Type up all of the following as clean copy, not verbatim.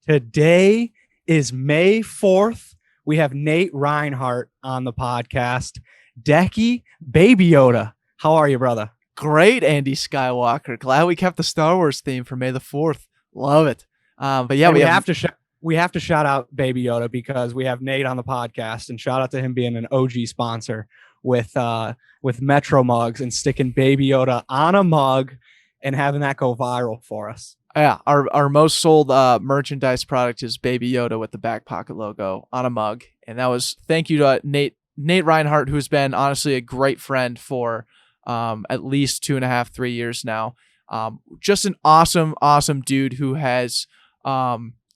Today is May 4th. We have Nate Reinhart on the podcast. Decky, Baby Yoda. How are you, brother? Great, Andy Skywalker. Glad we kept the Star Wars theme for May the 4th. Love it. But yeah, we have to shout out Baby Yoda because we have Nate on the podcast, and shout out to him being an OG sponsor with Metro mugs and sticking Baby Yoda on a mug and having that go viral for us. Yeah, our most sold merchandise product is Baby Yoda with the Backpocket logo on a mug. And that was thank you to Nate Reinhart, who's been honestly a great friend for at least 2.5, 3 years now. Just an awesome dude who has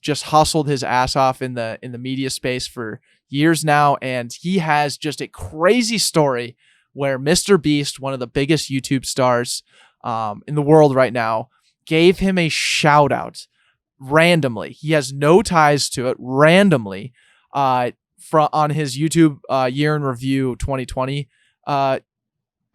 just hustled his ass off in the media space for years now. And he has just a crazy story where Mr. Beast, one of the biggest YouTube stars in the world right now, gave him a shout out randomly. He has no ties to it, randomly, on his YouTube year in review 2020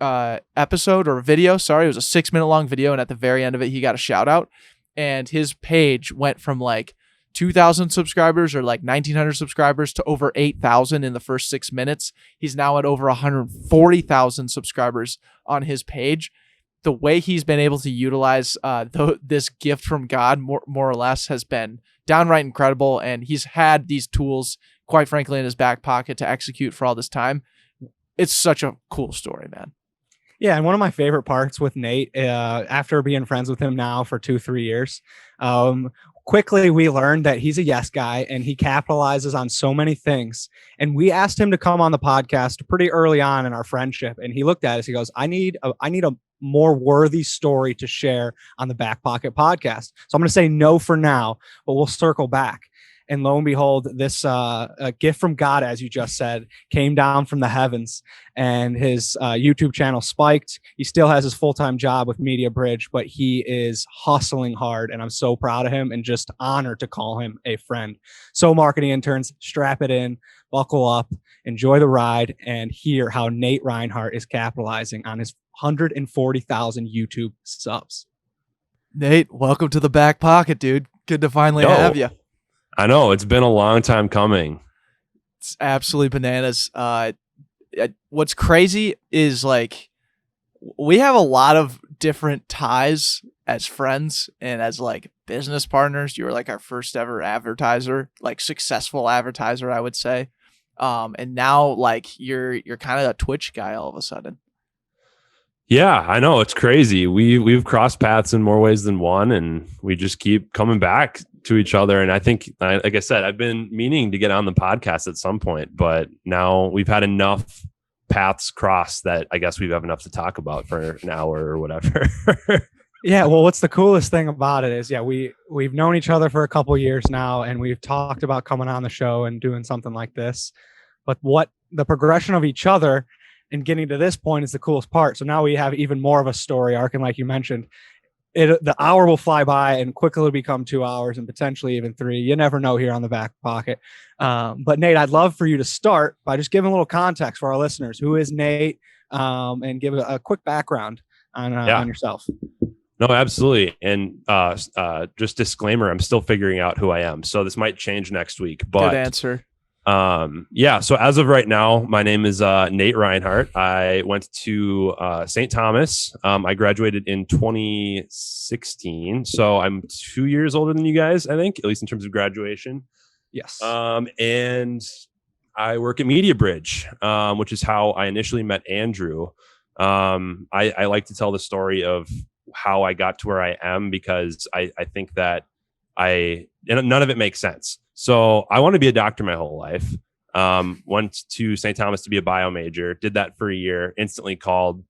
episode or video. Sorry, it was a 6-minute long video, and at the very end of it, he got a shout out, and his page went from like 2,000 subscribers or like 1,900 subscribers to over 8,000 in the first 6 minutes. He's now at over 140,000 subscribers on his page. The way he's been able to utilize this gift from God, more or less, has been downright incredible. And he's had these tools, quite frankly, in his back pocket to execute for all this time. It's such a cool story, man. Yeah, and one of my favorite parts with Nate, after being friends with him now for 2-3 years, quickly we learned that he's a yes guy and he capitalizes on so many things. And we asked him to come on the podcast pretty early on in our friendship, and he looked at us. He goes, "I need a more worthy story to share on the Backpocket podcast. So I'm going to say no for now, but we'll circle back." And lo and behold, this a gift from God, as you just said, came down from the heavens, and his YouTube channel spiked. He still has his full-time job with Media Bridge, but he is hustling hard, and I'm so proud of him and just honored to call him a friend. So marketing interns, strap it in, buckle up, enjoy the ride, and hear how Nate Reinhart is capitalizing on his 140,000 YouTube subs. Nate, welcome to the Back Pocket, dude. Good to finally have you. I know, it's been a long time coming. It's absolutely bananas. What's crazy is like we have a lot of different ties as friends and as like business partners. You were like our first ever advertiser, like successful advertiser, I would say. And now like you're kind of a Twitch guy all of a sudden. Yeah, I know, it's crazy. We've crossed paths in more ways than one, and we just keep coming back to each other. And I think, like I said, I've been meaning to get on the podcast at some point, but now we've had enough paths crossed that I guess we have enough to talk about for an hour or whatever. Yeah, well, what's the coolest thing about it is, we've known each other for a couple years now, and we've talked about coming on the show and doing something like this. But what the progression of each other and getting to this point is the coolest part. So now we have even more of a story arc, and like you mentioned, the hour will fly by and quickly become 2 hours and potentially even 3. You never know here on the Back Pocket. But Nate, I'd love for you to start by just giving a little context for our listeners. Who is Nate? And give a quick background on yourself. No, absolutely. And just disclaimer, I'm still figuring out who I am, so this might change next week. But good answer. So as of right now, my name is Nate Reinhart. I went to St. Thomas. I graduated in 2016, so I'm 2 years older than you guys, I think, at least in terms of graduation. Yes. And I work at Media Bridge, which is how I initially met Andrew. I like to tell the story of how I got to where I am, because I think that none of it makes sense. So I want to be a doctor my whole life. Went to St. Thomas to be a bio major, did that for a year, instantly called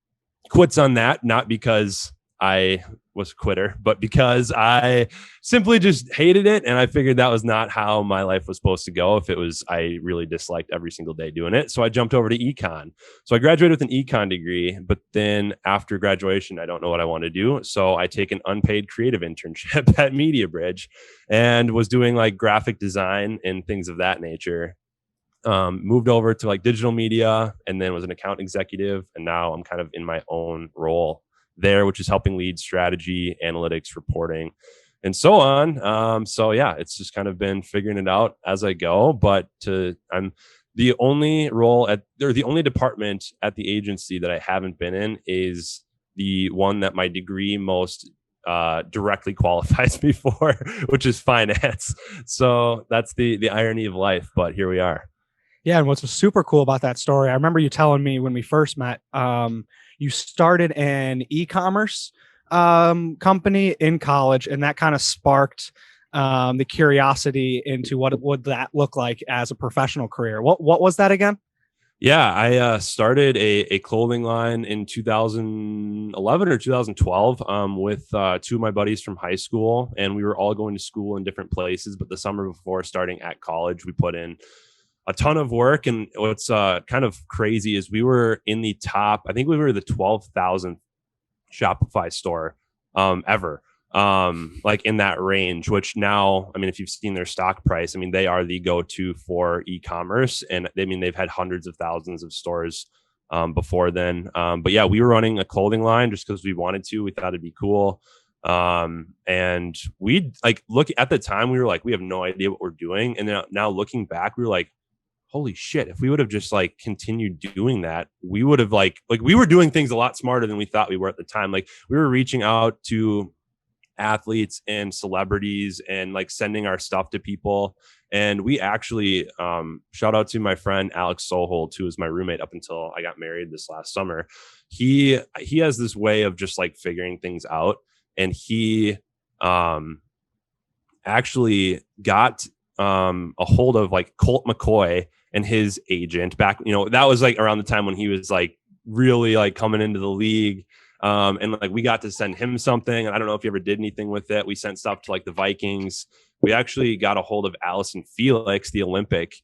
quits on that, not because I was a quitter, but because I simply just hated it. And I figured that was not how my life was supposed to go. If it was, I really disliked every single day doing it. So I jumped over to econ. So I graduated with an econ degree, but then after graduation, I don't know what I want to do. So I take an unpaid creative internship at Media Bridge and was doing like graphic design and things of that nature. Moved over to like digital media and then was an account executive. And now I'm kind of in my own role there, which is helping lead strategy, analytics, reporting. and so on. So yeah, it's just kind of been figuring it out as I go. But I'm the only the only department at the agency that I haven't been in is the one that my degree most directly qualifies me for, which is finance. So that's the irony of life, but here we are. Yeah, and what's super cool about that story, I remember you telling me when we first met, you started an e-commerce company in college, and that kind of sparked the curiosity into what would that look like as a professional career. What was that again? Yeah, I started a clothing line in 2011 or 2012 with two of my buddies from high school, and we were all going to school in different places. But the summer before starting at college, we put in a ton of work. And what's kind of crazy is we were in the top, I think we were the 12,000th Shopify store ever. Like in that range, which now, I mean, if you've seen their stock price, I mean, they are the go-to for e-commerce, and I mean, they've had hundreds of thousands of stores before then. But yeah, we were running a clothing line just because we wanted to. We thought it'd be cool. And we like look at the time, we were like, we have no idea what we're doing. And then now looking back, we were like, holy shit, if we would have just like continued doing that, we would have like we were doing things a lot smarter than we thought we were at the time. Like we were reaching out to athletes and celebrities and like sending our stuff to people. And we actually shout out to my friend Alex Sohold, who was my roommate up until I got married this last summer. He has this way of just like figuring things out, and he actually got a hold of like Colt McCoy and his agent back, that was like around the time when he was like really like coming into the league. And like we got to send him something, and I don't know if he ever did anything with it. We sent stuff to like the Vikings. We actually got a hold of Allison Felix, the Olympic.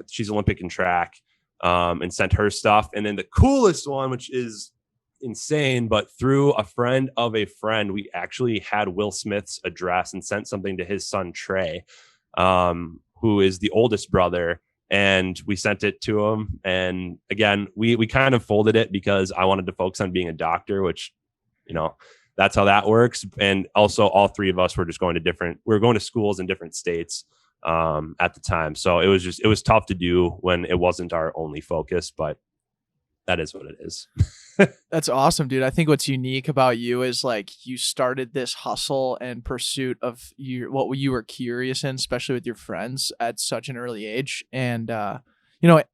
She's Olympic in track, and sent her stuff. And then the coolest one, which is insane, but through a friend of a friend, we actually had Will Smith's address and sent something to his son Trey, who is the oldest brother. And we sent it to him. And again, we kind of folded it because I wanted to focus on being a doctor, which, that's how that works. And also all three of us were just we were going to schools in different states at the time. So it was tough to do when it wasn't our only focus, but that is what it is. That's awesome, dude. I think what's unique about you is like you started this hustle and pursuit of what you were curious in, especially with your friends at such an early age. And, I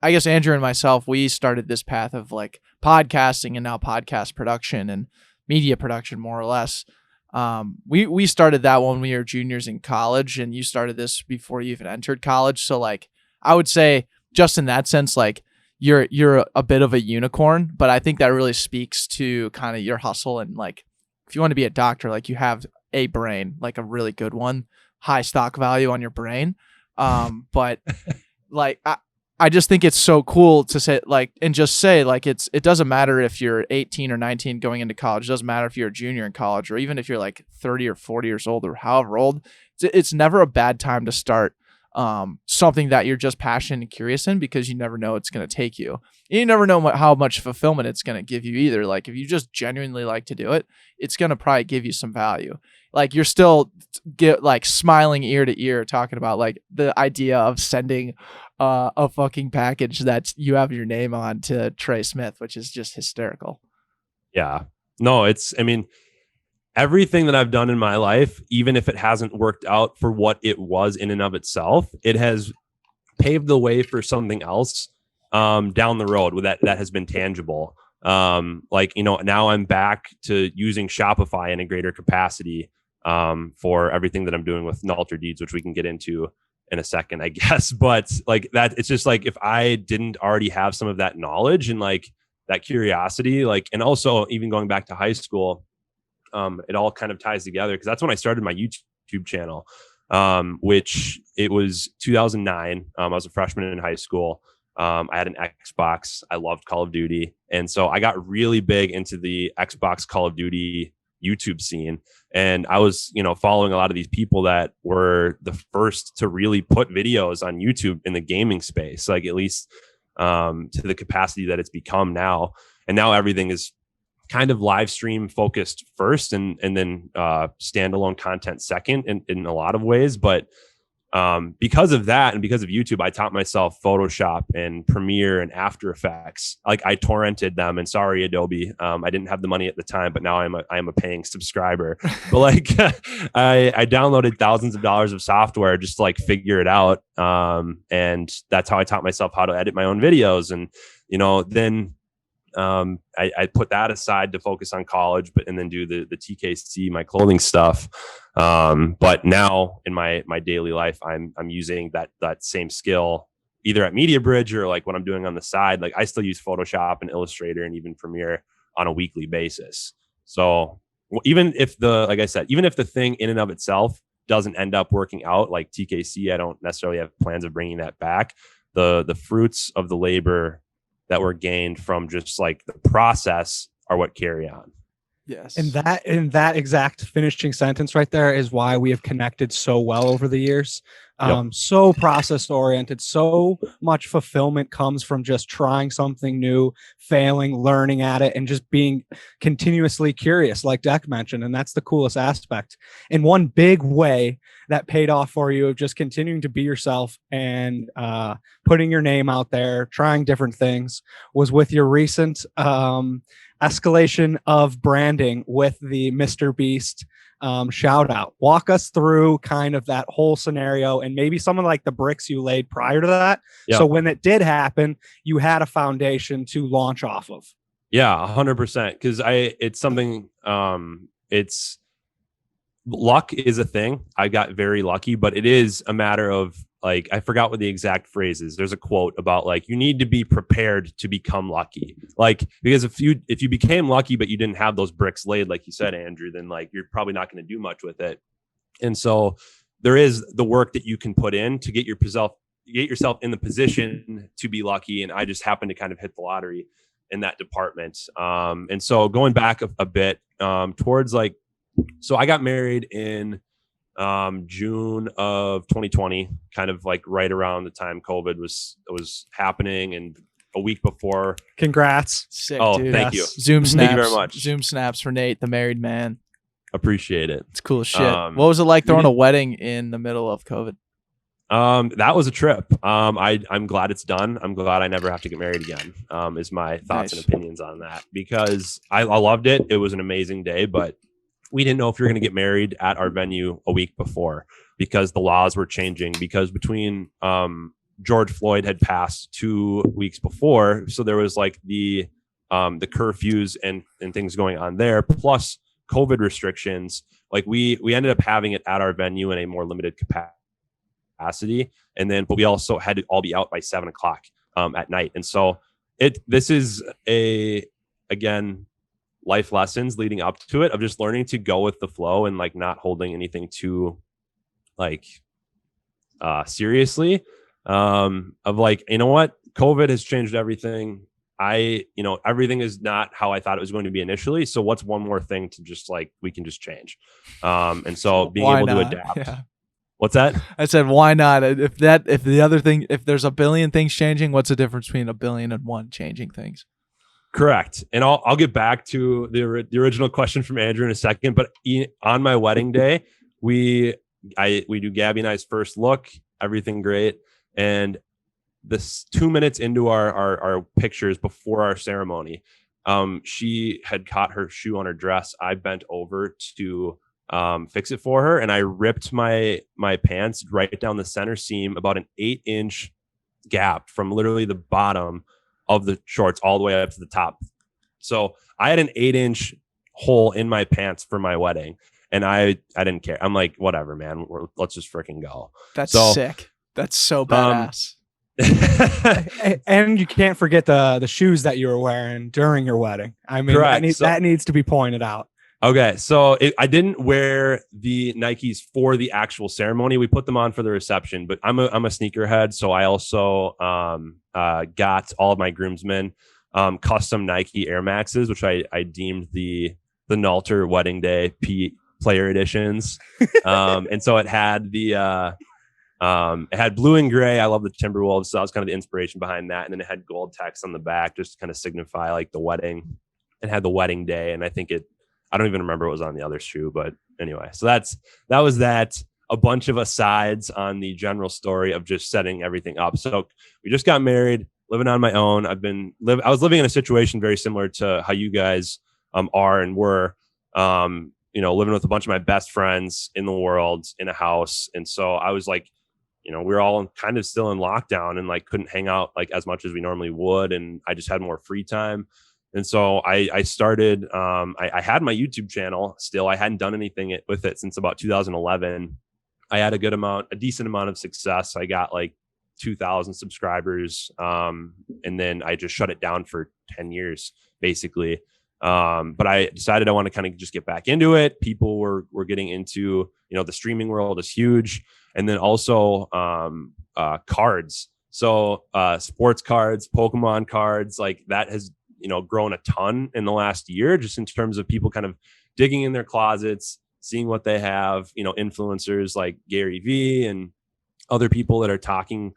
guess Andrew and myself, we started this path of like podcasting and now podcast production and media production, more or less. We started that when we were juniors in college, and you started this before you even entered college. So like, I would say just in that sense, like, you're a bit of a unicorn, but I think that really speaks to kind of your hustle. And like, if you want to be a doctor, like you have a brain, like a really good one, high stock value on your brain. But like, I just think it's so cool to say like, and just say like, it doesn't matter if you're 18 or 19 going into college. It doesn't matter if you're a junior in college, or even if you're like 30 or 40 years old or however old. It's never a bad time to start something that you're just passionate and curious in, because you never know it's going to take you. And you never know how much fulfillment it's going to give you either. Like if you just genuinely like to do it, it's going to probably give you some value. Like you're still smiling ear to ear talking about like the idea of sending a fucking package that you have your name on to Trey Smith, which is just hysterical. Yeah, no, everything that I've done in my life, even if it hasn't worked out for what it was in and of itself, it has paved the way for something else down the road that has been tangible. Now I'm back to using Shopify in a greater capacity for everything that I'm doing with Nalter Deeds, which we can get into in a second, I guess. But like that, it's just like if I didn't already have some of that knowledge and like that curiosity, like, and also even going back to high school, it all kind of ties together because that's when I started my YouTube channel, which it was 2009. I was a freshman in high school. I had an Xbox. I loved Call of Duty. And so I got really big into the Xbox Call of Duty YouTube scene. And I was, following a lot of these people that were the first to really put videos on YouTube in the gaming space, like at least to the capacity that it's become now. And now everything is kind of live stream focused first, and then standalone content second in a lot of ways. But because of that, and because of YouTube, I taught myself Photoshop and Premiere and After Effects. Like, I torrented them, and sorry, Adobe. I didn't have the money at the time, but now I'm a paying subscriber. But like, I downloaded thousands of dollars of software just to like figure it out. And that's how I taught myself how to edit my own videos. And, then I put that aside to focus on college, and then do the TKC, my clothing stuff. But now in my daily life, I'm using that same skill either at MediaBridge or like what I'm doing on the side. Like, I still use Photoshop and Illustrator and even Premiere on a weekly basis. So even if like I said, even if the thing in and of itself doesn't end up working out, like TKC, I don't necessarily have plans of bringing that back. The fruits of the labor that were gained from just like the process are what carry on. Yes. And that exact finishing sentence right there is why we have connected so well over the years. So process oriented, so much fulfillment comes from just trying something new, failing, learning at it, and just being continuously curious, like Deck mentioned. And that's the coolest aspect. And one big way that paid off for you of just continuing to be yourself and putting your name out there, trying different things, was with your recent escalation of branding with the Mr. Beast shout out. Walk us through kind of that whole scenario, and maybe some of like the bricks you laid prior to that. Yep. So when it did happen, you had a foundation to launch off of. Yeah, 100%. Cause it's something, it's luck is a thing. I got very lucky, but it is a matter of, like, I forgot what the exact phrase is. There's a quote about like, you need to be prepared to become lucky. Like, because if you became lucky, but you didn't have those bricks laid, like you said, Andrew, then like, you're probably not going to do much with it. And so there is the work that you can put in to get yourself in the position to be lucky. And I just happened to kind of hit the lottery in that department. And so going back a bit towards like, so I got married in June of 2020, kind of like right around the time COVID was happening, and a week before. Congrats. Sick, oh, dude. thank you. Zoom snaps. Thank you very much. Zoom snaps for Nate, the married man. Appreciate it. It's cool as shit. What was it like throwing a wedding in the middle of COVID? That was a trip. I'm glad it's done. I'm glad I never have to get married again. Is my thoughts and opinions on that, because I loved it. It was an amazing day, but we didn't know if you're going to get married at our venue a week before, because the laws were changing, because between George Floyd had passed 2 weeks before. So there was like the curfews and things going on there, plus COVID restrictions. Like we ended up having it at our venue in a more limited capacity. And then, but we also had to all be out by 7 o'clock at night. And so this is again, life lessons leading up to it, of just learning to go with the flow and like not holding anything too like seriously, of like, you know what, COVID has changed everything. Everything is not how I thought it was going to be initially. So what's one more thing to just like, we can just change. And so being able to adapt. Yeah. What's that? I said, why not? If there's a billion things changing, what's the difference between 1,000,000,001 changing things? Correct. And I'll get back to the original question from Andrew in a second, but on my wedding day, we do Gabby and I's first look, everything great. And this 2 minutes into our pictures before our ceremony, she had caught her shoe on her dress. I bent over to fix it for her, and I ripped my pants right down the center seam, about an 8-inch gap from literally the bottom of the shorts all the way up to the top. So I had an 8-inch hole in my pants for my wedding, and I didn't care. I'm like, whatever, man. Let's just freaking go. That's sick. That's so badass. And you can't forget the shoes that you were wearing during your wedding. I mean, that needs to be pointed out. Okay, so I didn't wear the Nikes for the actual ceremony. We put them on for the reception, but I'm a sneakerhead, so I also got all of my groomsmen custom Nike Air Maxes, which I deemed the Nalter wedding day player editions. And so it had it had blue and gray. I love the Timberwolves, so that was kind of the inspiration behind that. And then it had gold text on the back, just to kind of signify like the wedding. and had the wedding day. And I don't even remember what was on the other shoe, but anyway, so that was that. A bunch of asides on the general story of just setting everything up. So we just got married, living on my own. I was living in a situation very similar to how you guys are and were, living with a bunch of my best friends in the world in a house. And so I was like, we were all kind of still in lockdown and like couldn't hang out like as much as we normally would. And I just had more free time. And so I started, I had my YouTube channel still. I hadn't done anything with it since about 2011. I had a decent amount of success. I got like 2,000 subscribers. And then I just shut it down for 10 years, basically. But I decided I want to kind of just get back into it. People were getting into, the streaming world is huge. And then also cards. So sports cards, Pokemon cards, like that has, grown a ton in the last year, just in terms of people kind of digging in their closets, seeing what they have, influencers like Gary Vee and other people that are talking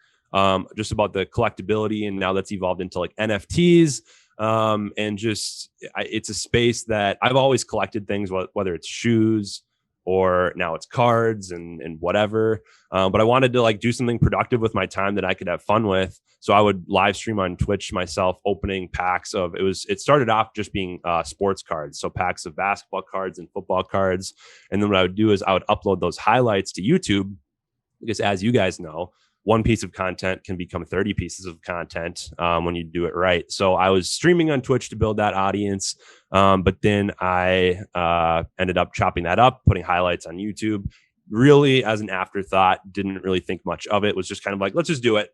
just about the collectability. And now that's evolved into like NFTs. And just, it's a space that I've always collected things, whether it's shoes or now it's cards and whatever. But I wanted to like do something productive with my time that I could have fun with. So I would live stream on Twitch myself, opening packs it started off just being sports cards. So packs of basketball cards and football cards. And then what I would do is I would upload those highlights to YouTube, because as you guys know, one piece of content can become 30 pieces of content when you do it right. So I was streaming on Twitch to build that audience. But then I ended up chopping that up, putting highlights on YouTube, really as an afterthought. Didn't really think much of it. Was just kind of like, let's just do it.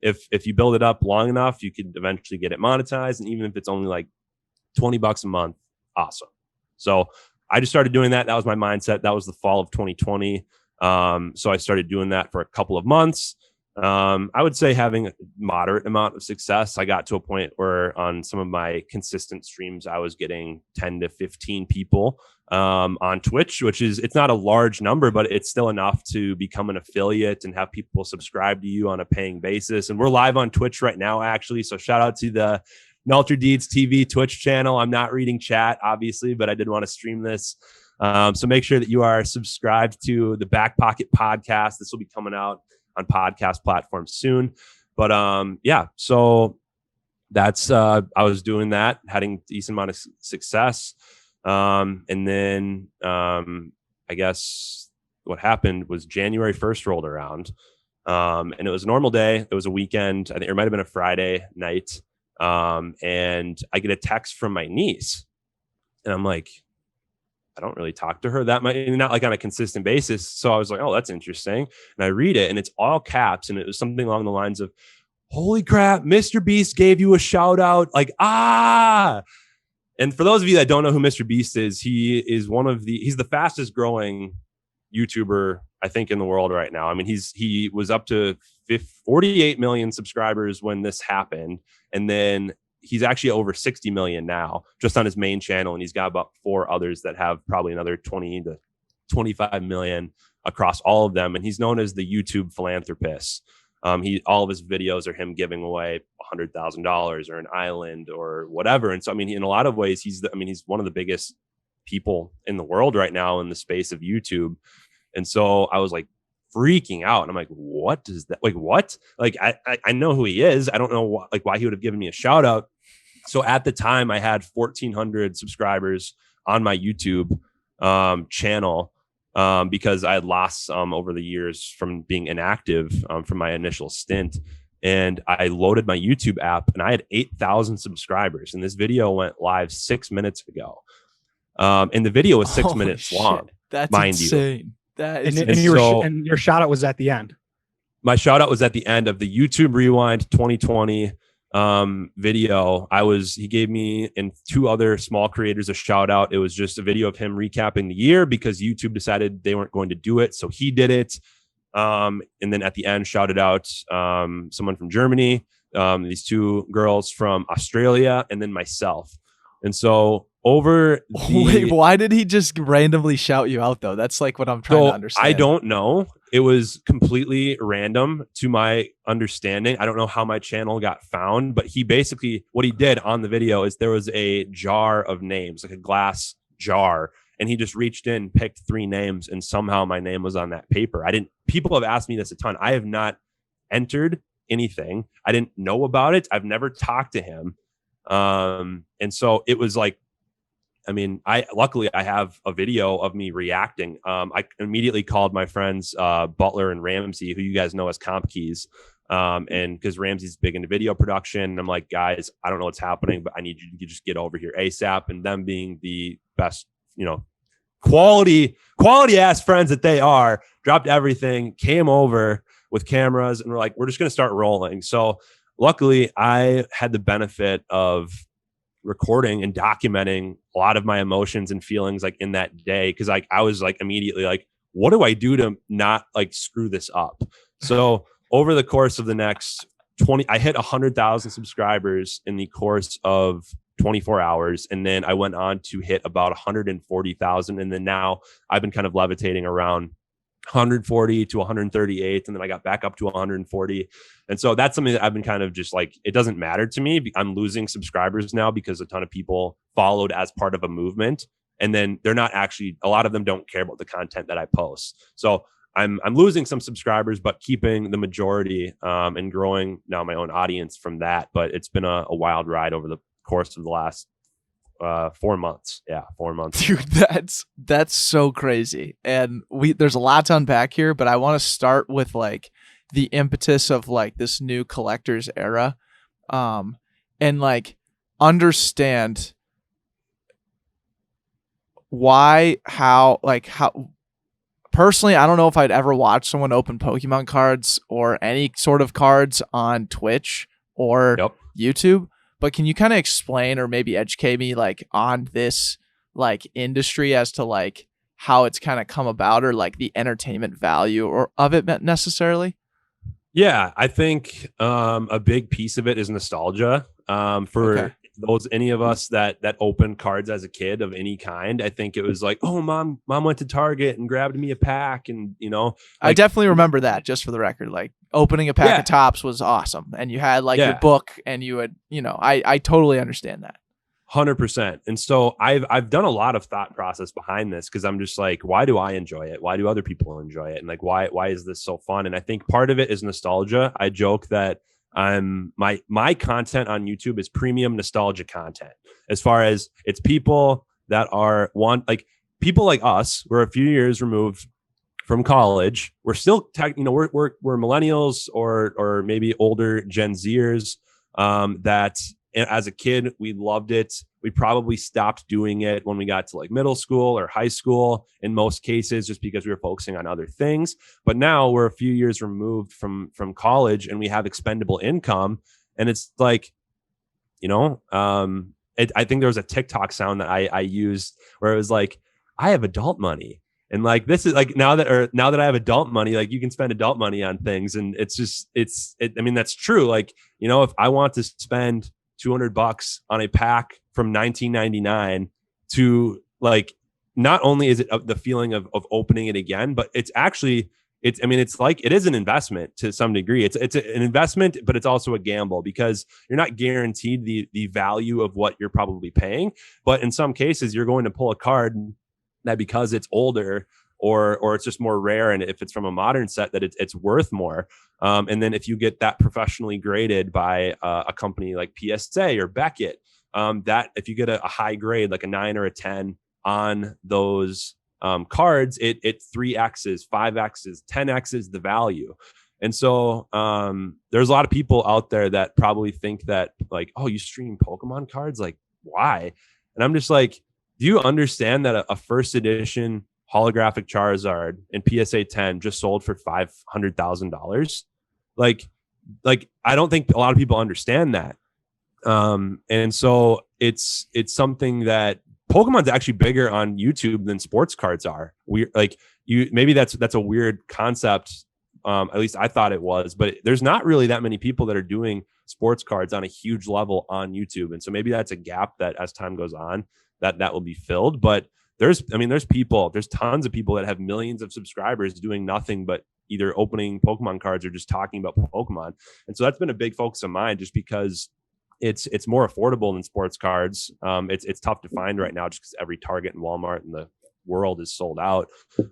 If you build it up long enough, you could eventually get it monetized. And even if it's only like $20 a month, awesome. So I just started doing that. That was my mindset. That was the fall of 2020. So I started doing that for a couple of months. I would say having a moderate amount of success. I got to a point where on some of my consistent streams, I was getting 10 to 15 people on Twitch, it's not a large number, but it's still enough to become an affiliate and have people subscribe to you on a paying basis. And we're live on Twitch right now, actually. So shout out to the Nelter Deeds TV Twitch channel. I'm not reading chat, obviously, but I did want to stream this. So make sure that you are subscribed to the Backpocket podcast. This will be coming out on podcast platforms soon. But so that's I was doing that, having a decent amount of success. And then I guess what happened was January 1st rolled around. And it was a normal day. It was a weekend. I think it might have been a Friday night. And I get a text from my niece. And I'm like, I don't really talk to her that much, not like on a consistent basis. So I was like, oh, that's interesting. And I read it and it's all caps. And it was something along the lines of, holy crap, Mr. Beast gave you a shout out. Like, And for those of you that don't know who Mr. Beast is, he's the fastest growing YouTuber, I think, in the world right now. I mean, he was up to 48 million subscribers when this happened. And then he's actually over 60 million now just on his main channel. And he's got about 4 others that have probably another 20 to 25 million across all of them. And he's known as the YouTube philanthropist. All of his videos are him giving away $100,000 or an island or whatever. And so, I mean, in a lot of ways, he's one of the biggest people in the world right now in the space of YouTube. And so I was like freaking out. And I'm like, what does that, like, what? Like, I know who he is. I don't know why he would have given me a shout out. So at the time I had 1,400 subscribers on my YouTube channel. Because I had lost some over the years from being inactive from my initial stint. And I loaded my YouTube app and I had 8,000 subscribers. And this video went live 6 minutes ago. And the video was 6 minutes long. That's mind insane. You. That is and your shout out was at the end. My shout out was at the end of the YouTube Rewind 2020 video. He gave me and 2 other small creators a shout out. It was just a video of him recapping the year because YouTube decided they weren't going to do it. So he did it. And then at the end, shouted out someone from Germany, these 2 girls from Australia, and then myself. And so wait, why did he just randomly shout you out though? That's like what I'm trying to understand. I don't know. it was completely random to my understanding. I don't know how my channel got found, but he basically, what he did on the video is there was a jar of names, like a glass jar, and he just reached in, picked 3 names, and somehow my name was on that paper. People have asked me this a ton. I have not entered anything. I didn't know about it. I've never talked to him. And so it was like, I mean, luckily I have a video of me reacting. I immediately called my friends Butler and Ramsey, who you guys know as Comp Keys, and because Ramsey's big into video production. And I'm like, guys, I don't know what's happening, but I need you to just get over here ASAP. And them being the best, quality ass friends that they are, dropped everything, came over with cameras, and we're like, we're just gonna start rolling. So luckily, I had the benefit of recording and documenting a lot of my emotions and feelings like in that day, because like I was like immediately like, what do I do to not like screw this up? So over the course of the next I hit 100,000 subscribers in the course of 24 hours, and then I went on to hit about 140,000, and then now I've been kind of levitating around 140 to 138, and then I got back up to 140. And so that's something that I've been kind of just like, it doesn't matter to me. I'm losing subscribers now because a ton of people followed as part of a movement, and then they're not actually, a lot of them don't care about the content that I post. So I'm losing some subscribers, but keeping the majority, and growing now my own audience from that. But it's been a wild ride over the course of the last 4 months. Yeah, 4 months. Dude, that's so crazy. And there's a lot to unpack here, but I want to start with like the impetus of like this new collector's era, and like understand how personally, I don't know if I'd ever watch someone open Pokemon cards or any sort of cards on Twitch or YouTube. But can you kind of explain or maybe educate me like on this like industry as to like how it's kind of come about, or like the entertainment value or of it necessarily? Yeah, I think a big piece of it is nostalgia. For any of us that opened cards as a kid of any kind, I think it was like, oh, mom went to Target and grabbed me a pack, and I definitely remember that. Just for the record, like opening a pack of Tops was awesome, and you had like your book, and you would, I totally understand that. 100%. And so I've done a lot of thought process behind this, because I'm just like, why do I enjoy it? Why do other people enjoy it? And like, why is this so fun? And I think part of it is nostalgia. I joke that my content on YouTube is premium nostalgia content, as far as it's people that like people like us. We're a few years removed from college. We're still we're millennials or maybe older Gen Zers, that as a kid we loved it. We probably stopped doing it when we got to like middle school or high school in most cases, just because we were focusing on other things. But now we're a few years removed from college, and we have expendable income. And it's like, I think there was a TikTok sound that I used where it was like, I have adult money. And like, this is like, now that I have adult money, like you can spend adult money on things. And I mean, that's true. Like, if I want to spend $200 on a pack from 1999, to like, not only is it the feeling of opening it again, but it's like, it is an investment to some degree. It's an investment, but it's also a gamble, because you're not guaranteed the value of what you're probably paying. But in some cases, you're going to pull a card that, because it's older or it's just more rare, and if it's from a modern set, that it's worth more. And then if you get that professionally graded by a company like PSA or Beckett, that if you get a high grade, like a 9 or a 10 on those cards, it 3x's, 5x's, 10x's the value. And so there's a lot of people out there that probably think that like, oh, you stream Pokemon cards? Like, why? And I'm just like, do you understand that a first edition holographic Charizard in PSA 10 just sold for $500,000? Like I don't think a lot of people understand that. And so it's something that Pokemon's actually bigger on YouTube than sports cards are. Maybe that's a weird concept. At least I thought it was, but there's not really that many people that are doing sports cards on a huge level on YouTube. And so maybe that's a gap that as time goes on, that will be filled. But there's tons of people that have millions of subscribers doing nothing but either opening Pokemon cards or just talking about Pokemon. And so that's been a big focus of mine, just because it's more affordable than sports cards. It's tough to find right now just because every Target and Walmart in the world is sold out.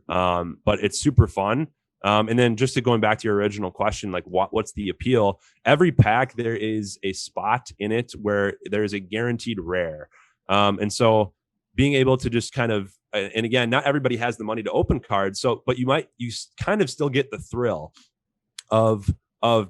But it's super fun. And then just going back to your original question, like what's the appeal? Every pack, there is a spot in it where there is a guaranteed rare. And so being able to just kind of, and again, not everybody has the money to open cards. So, but you kind of still get the thrill of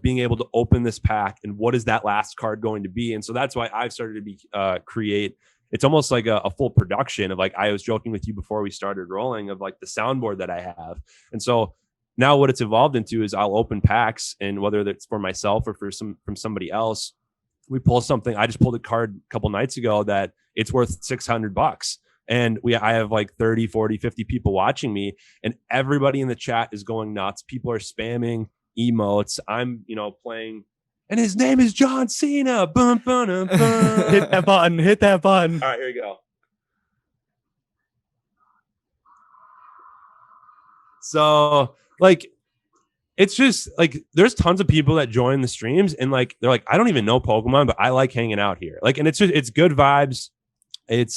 being able to open this pack and what is that last card going to be. And so that's why I've started to create, it's almost like a full production of, like, I was joking with you before we started rolling, of like the soundboard that I have. And so now what it's evolved into is I'll open packs, and whether it's for myself or from somebody else, we pull something. I just pulled a card a couple nights ago that it's worth $600. And I have like 30, 40, 50 people watching me, and everybody in the chat is going nuts. People are spamming emotes. I'm, playing, and his name is John Cena. Bum, bum, bum, bum. Hit that button. Hit that button. All right, here we go. So, like, it's just like there's tons of people that join the streams, and like they're like, I don't even know Pokemon, but I like hanging out here. Like, and it's good vibes.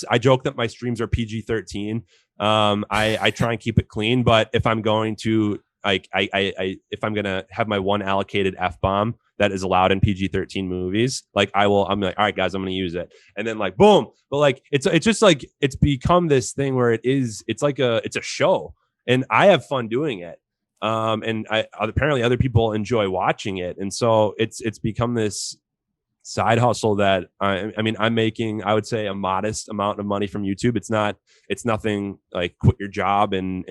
I joke that my streams are PG-13. I try and keep it clean, but if I'm going to if I'm gonna have my one allocated F-bomb that is allowed in PG-13 movies, like I'm like, all right, guys, I'm gonna use it, and then like boom. But like it's just like it's become this thing where it's a show, and I have fun doing it. And apparently other people enjoy watching it, and so it's become this side hustle that I'm making, I would say, a modest amount of money from YouTube. It's nothing like quit your job and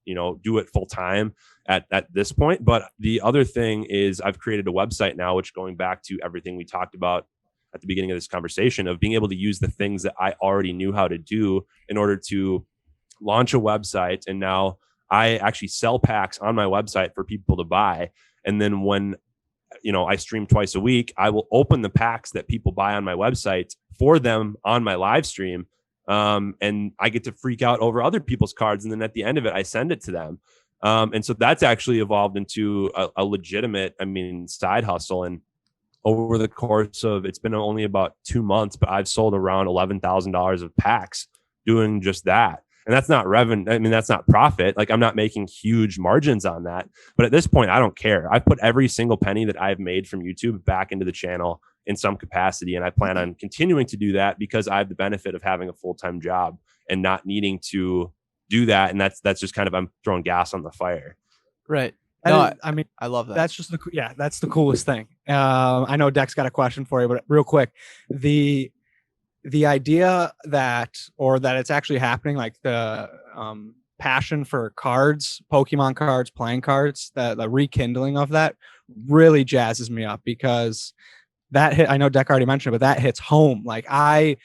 do it full time at this point. But the other thing is I've created a website now, which, going back to everything we talked about at the beginning of this conversation, of being able to use the things that I already knew how to do in order to launch a website. And now I actually sell packs on my website for people to buy. And then when I stream twice a week, I will open the packs that people buy on my website for them on my live stream. And I get to freak out over other people's cards. And then at the end of it, I send it to them. And so that's actually evolved into a legitimate, side hustle. And over the course of, it's been only about 2 months, but I've sold around $11,000 of packs doing just that. And that's not revenue. That's not profit. Like, I'm not making huge margins on that. But at this point, I don't care. I've put every single penny that I've made from YouTube back into the channel in some capacity. And I plan on continuing to do that because I have the benefit of having a full-time job and not needing to do that. And that's just kind of, I'm throwing gas on the fire. Right. No, I love that. That's just that's the coolest thing. I know Dex got a question for you, but real quick, the idea that it's actually happening, like the passion for cards, Pokemon cards, playing cards, the rekindling of that really jazzes me up, because that hit, I know Deck already mentioned it, but that hits home. Like I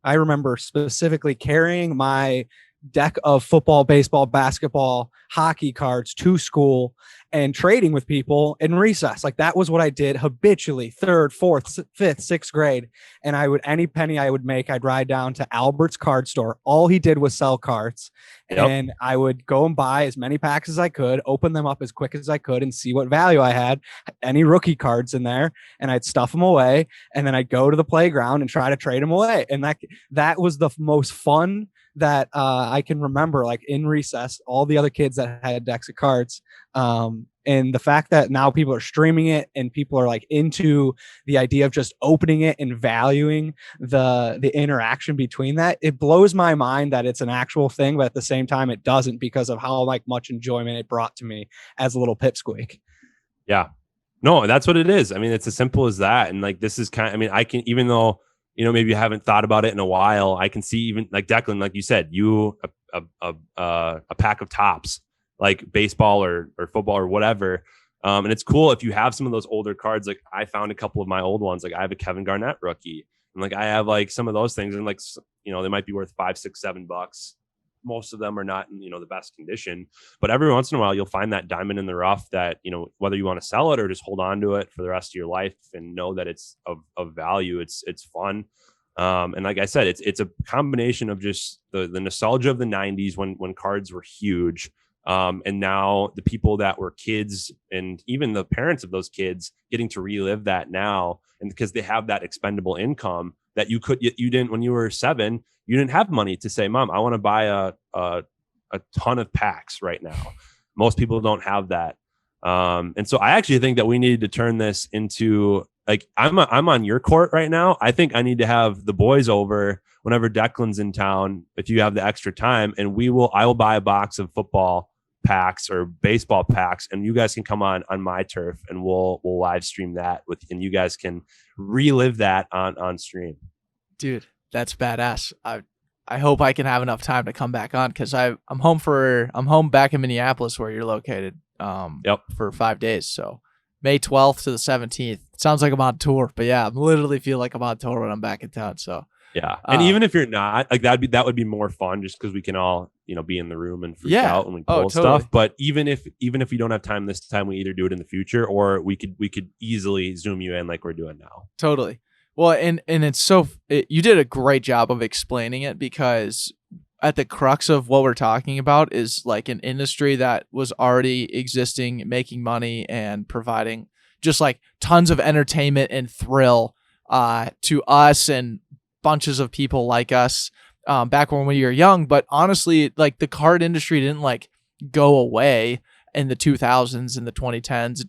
remember specifically carrying my deck of football, baseball, basketball, hockey cards to school and trading with people in recess. Like, that was what I did habitually, third, fourth, fifth, sixth grade. And any penny I would make, I'd ride down to Albert's card store. All he did was sell cards. Yep. And I would go and buy as many packs as I could, open them up as quick as I could, and see what value I had, any rookie cards in there, and I'd stuff them away. And then I'd go to the playground and try to trade them away. And that was the most fun that I can remember, like in recess, all the other kids that had decks of cards. And the fact that now people are streaming it and people are like into the idea of just opening it and valuing the interaction between that, it blows my mind that it's an actual thing, but at the same time it doesn't, because of how like much enjoyment it brought to me as a little pipsqueak. Yeah, no, that's what it is. It's as simple as that. And like, this is I can, even though maybe you haven't thought about it in a while, I can see, even like Declan, like you said, a pack of tops, like baseball or football or whatever. And it's cool if you have some of those older cards. Like, I found a couple of my old ones. Like, I have a Kevin Garnett rookie, and like I have like some of those things, and like, they might be worth $5, $6, $7. Most of them are not in the best condition, but every once in a while you'll find that diamond in the rough that whether you want to sell it or just hold on to it for the rest of your life and know that it's of value. It's fun. And like I said, it's a combination of just the nostalgia of the 90s when cards were huge, And now the people that were kids and even the parents of those kids getting to relive that now. And because they have that expendable income that you didn't, when you were 7, you didn't have money to say, Mom, I want to buy a ton of packs right now. Most people don't have that. And so I actually think that we need to turn this into, like, I'm on your court right now. I think I need to have the boys over whenever Declan's in town, if you have the extra time, and I will buy a box of football packs or baseball packs, and you guys can come on my turf, and we'll live stream that and you guys can relive that on stream. Dude, that's badass. I hope I can have enough time to come back on, because I'm home back in Minneapolis where you're located. For 5 days. So May 12th to the 17th. Sounds like I'm on tour, but yeah, I literally feel like I'm on tour when I'm back in town. So yeah, and even if you're not, like, that would be more fun, just because we can all be in the room and freak out and we pull stuff. But even if we don't have time this time, we either do it in the future, or we could easily Zoom you in like we're doing now. Totally. Well, and it's you did a great job of explaining it, because at the crux of what we're talking about is like an industry that was already existing, making money and providing just like tons of entertainment and thrill to us and bunches of people like us back when we were young. But honestly, like, the card industry didn't like go away in the 2000s and the 2010s.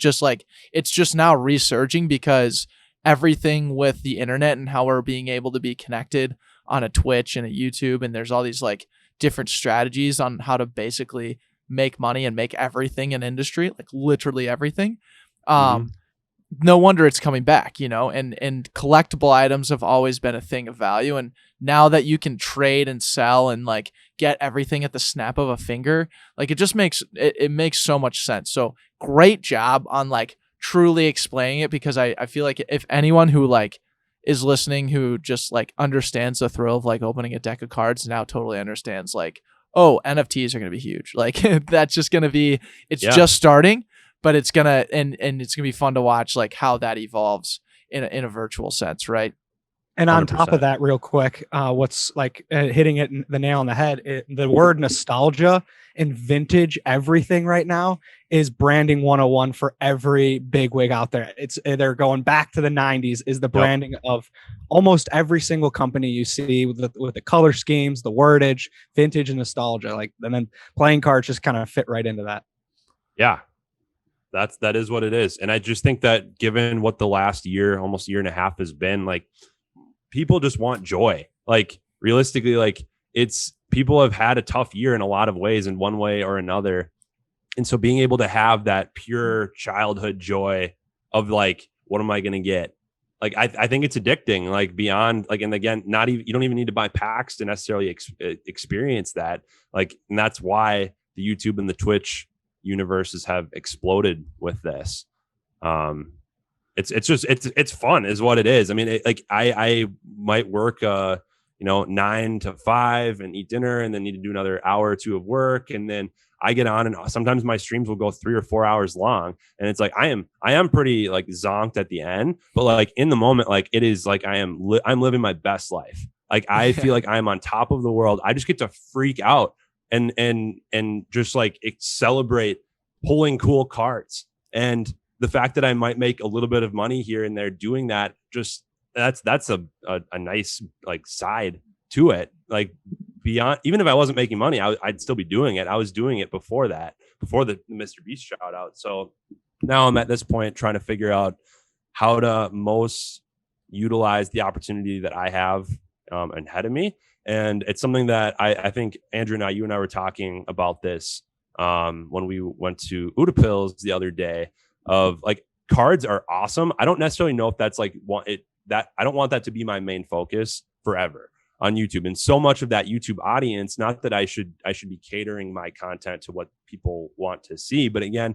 It's just now resurging, because everything with the internet and how we're being able to be connected on a Twitch and a YouTube, and there's all these like different strategies on how to basically make money and make everything an industry, like literally everything. No wonder it's coming back, and collectible items have always been a thing of value. And now that you can trade and sell and like get everything at the snap of a finger, like, it just makes it makes so much sense. So great job on like truly explaining it, because I feel like if anyone who like is listening who just like understands the thrill of like opening a deck of cards now totally understands, like, oh, NFTs are going to be huge. Like, that's just going to be, just starting, but it's going to, and it's going to be fun to watch like how that evolves in a virtual sense. Right. And on 100%. Top of that, real quick, what's like hitting it the nail on the head, the word nostalgia and vintage everything right now is branding 101 for every bigwig out there. They're going back to the 90s is the branding of almost every single company you see with the color schemes, the wordage, vintage and nostalgia. Like, and then playing cards just kind of fit right into that. Yeah. That is what it is. And I just think that given what the last year, almost year and a half has been, like, people just want joy. Like, realistically, like, people have had a tough year in a lot of ways, in one way or another. And so being able to have that pure childhood joy of like, what am I going to get? Like, I think it's addicting, like, beyond, like, and again, you don't even need to buy packs to necessarily experience that. Like, and that's why the YouTube and the Twitch universes have exploded with this. It's fun is what it is. I mean, I might work 9 to 5 and eat dinner, and then need to do another hour or two of work, and then I get on, and sometimes my streams will go 3 or 4 hours long, and it's like I am pretty like zonked at the end, but like in the moment, like, it is like I'm living my best life. Like, I feel like I'm on top of the world. I just get to freak out and just like celebrate pulling cool cards, and the fact that I might make a little bit of money here and there doing that, just that's a nice like side to it. Like, beyond, even if I wasn't making money, I'd still be doing it. I was doing it before the Mr. Beast shout out. So now I'm at this point trying to figure out how to most utilize the opportunity that I have ahead of me. And it's something that I think Andrew and you and I were talking about this when we went to Utapils the other day, of like, cards are awesome. I don't necessarily know if that's like I don't want that to be my main focus forever on YouTube. And so much of that YouTube audience, not that I should be catering my content to what people want to see, but again,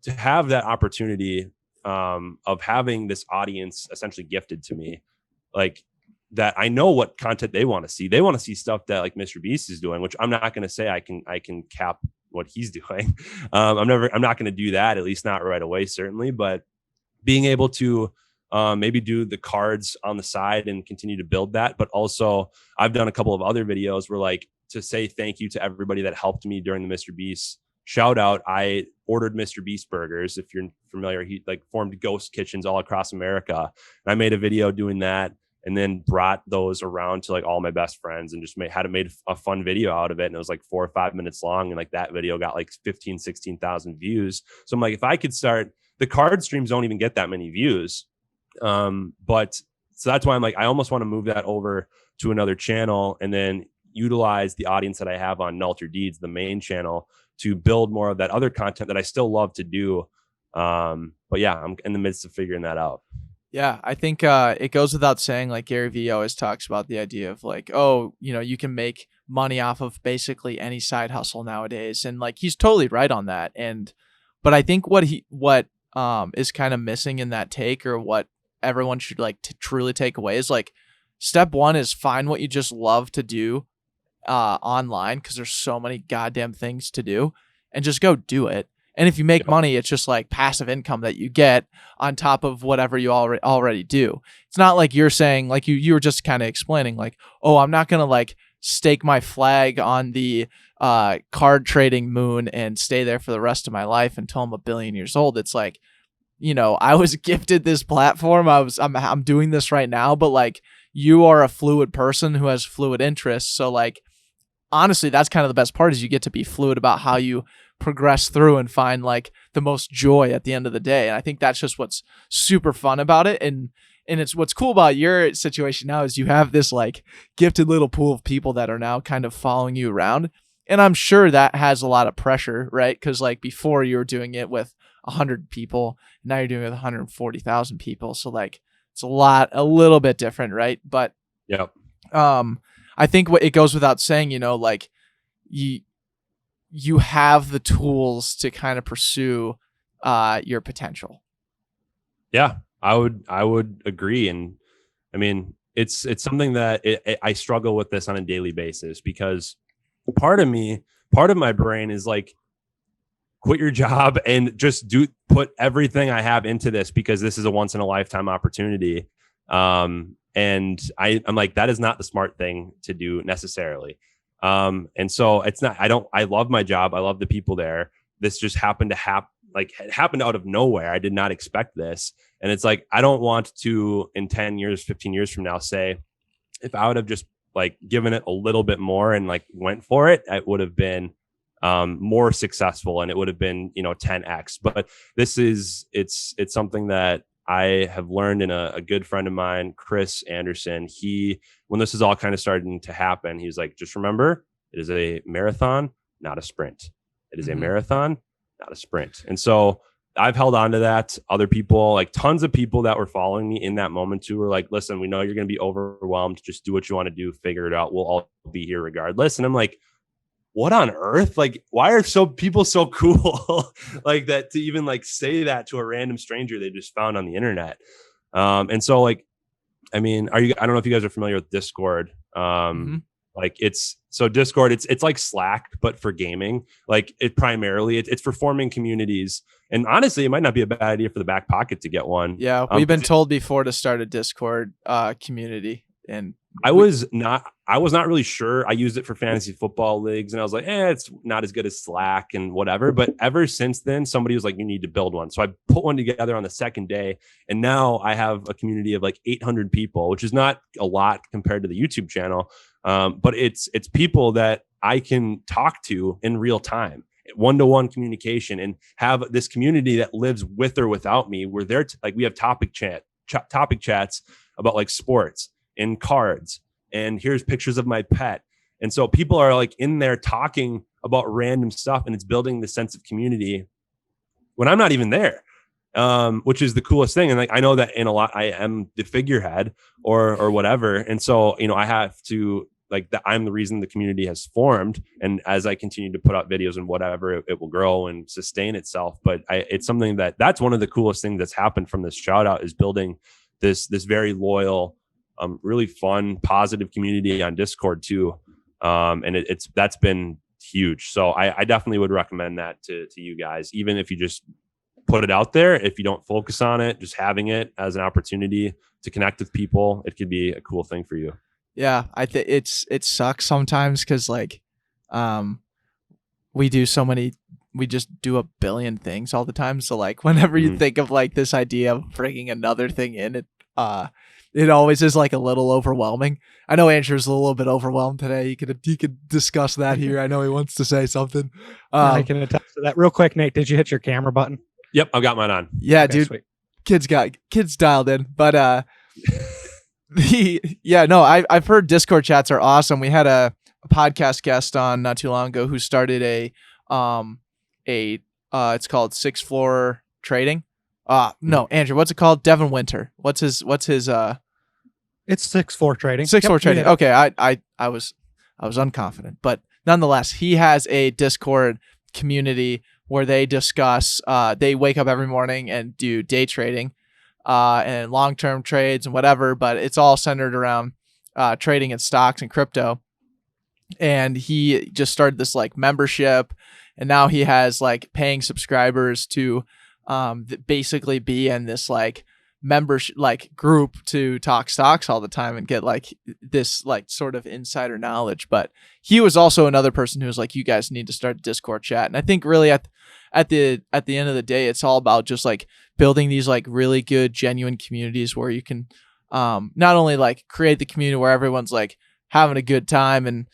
to have that opportunity of having this audience essentially gifted to me, like, that I know what content they want to see. They want to see stuff that like Mr. Beast is doing, which I'm not going to say I can cap what he's doing. I'm not going to do that, at least not right away, certainly. But being able to maybe do the cards on the side and continue to build that. But also, I've done a couple of other videos where, like, to say thank you to everybody that helped me during the Mr. Beast shout out, I ordered Mr. Beast burgers. If you're familiar, he like formed ghost kitchens all across America. And I made a video doing that, and then brought those around to like all my best friends, and just made a fun video out of it. And it was like 4 or 5 minutes long. And like that video got like 16,000 views. So I'm like, if I could start, the card streams don't even get that many views. But so that's why I'm like, I almost want to move that over to another channel, and then utilize the audience that I have on Nalter Deeds, the main channel, to build more of that other content that I still love to do. But yeah, I'm in the midst of figuring that out. Yeah, I think it goes without saying, like Gary Vee always talks about the idea of like, oh, you can make money off of basically any side hustle nowadays. And like, he's totally right on that. But I think what is kind of missing in that take, or what everyone should like to truly take away, is like, step one is find what you just love to do online, because there's so many goddamn things to do, and just go do it. And if you make money, it's just like passive income that you get on top of whatever you already do. It's not like you're saying, like you were just kind of explaining, like, oh, I'm not going to like stake my flag on the card trading moon and stay there for the rest of my life until I'm 1 billion years old. It's like, I was gifted this platform. I'm doing this right now, but like, you are a fluid person who has fluid interests. So like, honestly, that's kind of the best part, is you get to be fluid about how you progress through and find like the most joy at the end of the day. And I think that's just what's super fun about it. And it's what's cool about your situation now is you have this like gifted little pool of people that are now kind of following you around. And I'm sure that has a lot of pressure, right? Because like before you were doing it with 100 people, now you're doing it with 140,000 people. So like it's a little bit different, right? But yep. I think what it goes without saying, like you have the tools to kind of pursue your potential. Yeah, I would agree. And I mean, it's something that I struggle with this on a daily basis, because part of my brain is like, quit your job and just put everything I have into this, because this is a once in a lifetime opportunity. And I'm like, that is not the smart thing to do necessarily. And so it's not, I love my job. I love the people there. This just happened to it happened out of nowhere. I did not expect this. And it's like, I don't want to, in 10 years, 15 years from now, say, if I would have just like given it a little bit more and like went for it, it would have been more successful, and it would have been 10x. But it's something that I have learned in a good friend of mine, Chris Anderson. When this is all kind of starting to happen, he's like, just remember, it is a marathon, not a sprint. It is a marathon, not a sprint. And so I've held on to that. Other people, like tons of people that were following me in that moment too, were like, listen, we know you're going to be overwhelmed. Just do what you want to do. Figure it out. We'll all be here regardless. And I'm like, what on earth? Like, why are people so cool like that to even like say that to a random stranger they just found on the internet? And so like, I mean, I don't know if you guys are familiar with Discord. Like Discord, it's like Slack, but for gaming. Like it's for forming communities. And honestly, it might not be a bad idea for the Backpocket to get one. Yeah. We've been told before to start a Discord community, and I was not really sure. I used it for fantasy football leagues, and I was like, it's not as good as Slack and whatever. But ever since then, somebody was like, you need to build one. So I put one together on the second day, and now I have a community of like 800 people, which is not a lot compared to the YouTube channel. But it's people that I can talk to in real time, one-to-one communication, and have this community that lives with or without me. We're there like we have topic chats about like sports and cards, and here's pictures of my pet. And so people are like in there talking about random stuff, and it's building this sense of community when I'm not even there, which is the coolest thing. And like, I know that in a lot, I am the figurehead or whatever. And so, I have to like that. I'm the reason the community has formed. And as I continue to put out videos and whatever, it will grow and sustain itself. But it's something that's one of the coolest things that's happened from this shout out, is building this very loyal, really fun, positive community on Discord too. And that's been huge. So I definitely would recommend that to you guys, even if you just put it out there. If you don't focus on it, just having it as an opportunity to connect with people, it could be a cool thing for you. Yeah, I think it sucks sometimes because like we do so many we just do a billion things all the time. So like whenever you think of like this idea of bringing another thing in, it always is like a little overwhelming. I know Andrew's a little bit overwhelmed today. He could discuss that here. I know he wants to say something. I can attest to that. Real quick, Nate, did you hit your camera button? Yep, I've got mine on. Yeah, Okay, dude. sweet. Kids dialed in. But I've heard Discord chats are awesome. We had a podcast guest on not too long ago who started it's called Sixth Floor Trading. No, Andrew, what's it called? Devin Winter. What's his It's 6-4 trading. 6-4 trading. Okay, I was unconfident, but nonetheless, he has a Discord community where they discuss. They wake up every morning and do day trading, and long-term trades and whatever. But it's all centered around trading in stocks and crypto. And he just started this like membership, and now he has like paying subscribers to basically be in this like membership like group to talk stocks all the time and get like this like sort of insider knowledge. But he was also another person who was like, you guys need to start a Discord chat. And I think really at the end of the day, it's all about just like building these like really good genuine communities where you can not only like create the community where everyone's like having a good time and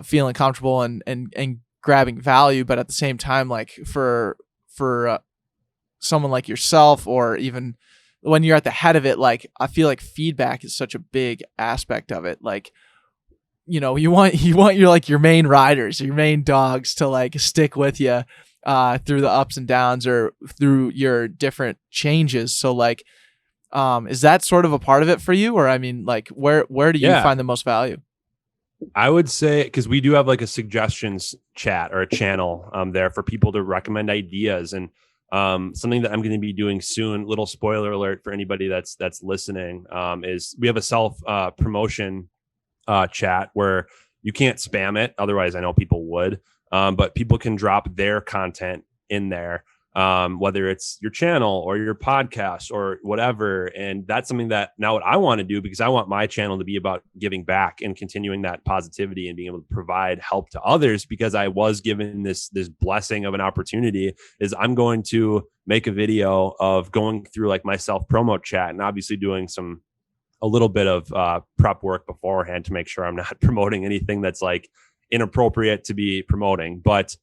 feeling comfortable and grabbing value, but at the same time, like for someone like yourself, or even when you're at the head of it, like I feel like feedback is such a big aspect of it. Like, you know, you want your like your main riders, your main dogs to like stick with you through the ups and downs or through your different changes. So like, is that sort of a part of it for you? Or I mean, like where do you find the most value? I would say, because we do have like a suggestions chat or a channel there for people to recommend ideas, and something that I'm going to be doing soon, little spoiler alert for anybody that's listening, is we have a self promotion chat where you can't spam it. Otherwise, I know people would, but people can drop their content in there, whether it's your channel or your podcast or whatever. And that's something that now what I want to do, because I want my channel to be about giving back and continuing that positivity and being able to provide help to others, because I was given this blessing of an opportunity, is I'm going to make a video of going through like my self promo chat, and obviously doing a little bit of prep work beforehand to make sure I'm not promoting anything that's like inappropriate to be promoting. But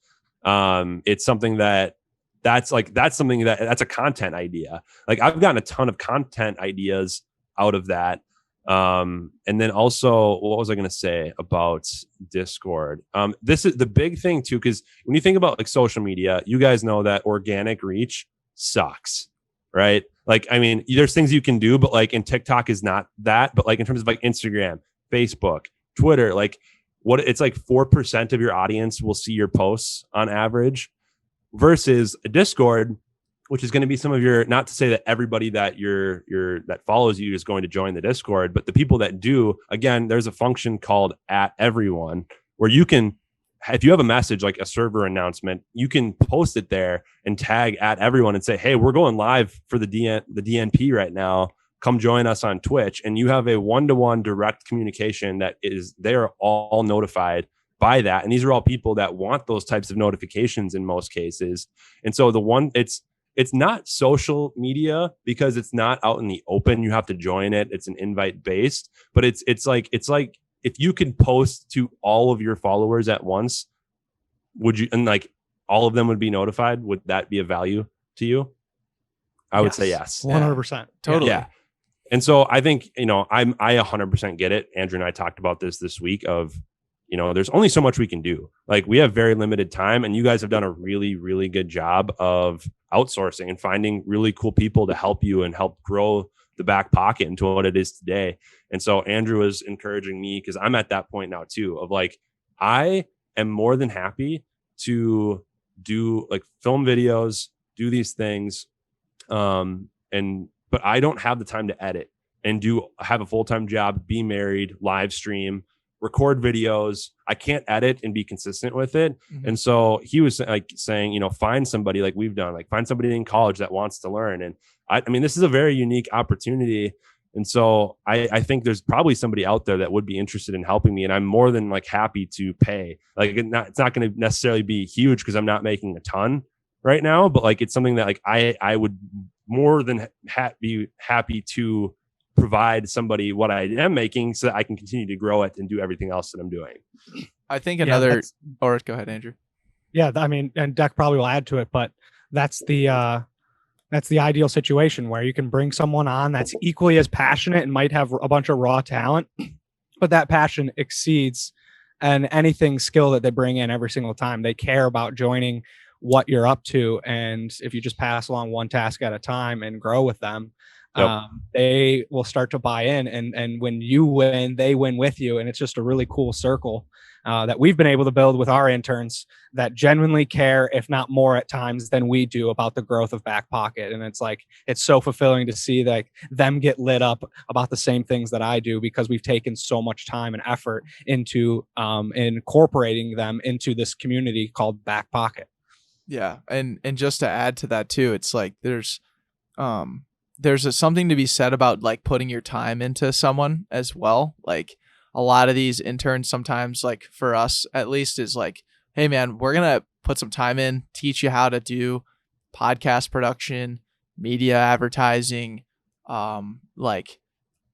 it's something that's a content idea. Like I've gotten a ton of content ideas out of that. And then also, what was I going to say about Discord? This is the big thing too, because when you think about like social media, you guys know that organic reach sucks, right? Like, I mean, there's things you can do, but like in TikTok is not that, but like in terms of like Instagram, Facebook, Twitter, like it's like 4% of your audience will see your posts on average, versus a Discord, which is going to be some of your, not to say that everybody that that follows you is going to join the Discord, but the people that do, again, there's a function called @everyone where you can, if you have a message like a server announcement, you can post it there and tag @everyone and say, hey, we're going live for the DNP right now. Come join us on Twitch. And you have a one-to-one direct communication that is, they are all notified by that. And these are all people that want those types of notifications in most cases. And so it's not social media because it's not out in the open. You have to join it. It's an invite based, but it's like if you could post to all of your followers at once, would you, and like all of them would be notified? Would that be of value to you? I would say yes. 100%. Totally. Yeah. And so I think, I 100% get it. Andrew and I talked about this week of, there's only so much we can do. Like we have very limited time, and you guys have done a really, really good job of outsourcing and finding really cool people to help you and help grow the Back Pocket into what it is today. And so Andrew is encouraging me, because I'm at that point now too, of like, I am more than happy to do like film videos, do these things. But I don't have the time to edit and have a full-time job, be married, live stream, record videos. I can't edit and be consistent with it. Mm-hmm. And so he was like saying, find somebody like we've done, like find somebody in college that wants to learn. And I mean, this is a very unique opportunity And so I think there's probably somebody out there that would be interested in helping me, and I'm more than like happy to pay. Like it's not going to necessarily be huge because I'm not making a ton right now, but like it's something that like I would more than be happy to provide somebody what I am making so that I can continue to grow it and do everything else that I'm doing. I think Yeah, or go ahead, Andrew. Yeah, I mean, and Deck probably will add to it, but that's the ideal situation where you can bring someone on that's equally as passionate and might have a bunch of raw talent, but that passion exceeds and anything skill that they bring in every single time. They care about joining what you're up to, and if you just pass along one task at a time and grow with them, Yep. they will start to buy in, and when you win, they win with you, and it's just a really cool circle that we've been able to build with our interns that genuinely care, if not more at times than we do, about the growth of Backpocket. And it's like, it's so fulfilling to see like them get lit up about the same things that I do, because we've taken so much time and effort into incorporating them into this community called Backpocket. Yeah, and just to add to that too, it's like there's something to be said about like putting your time into someone as well. Like a lot of these interns sometimes, like for us at least, is like, hey man, we're gonna put some time in, teach you how to do podcast production, media advertising, like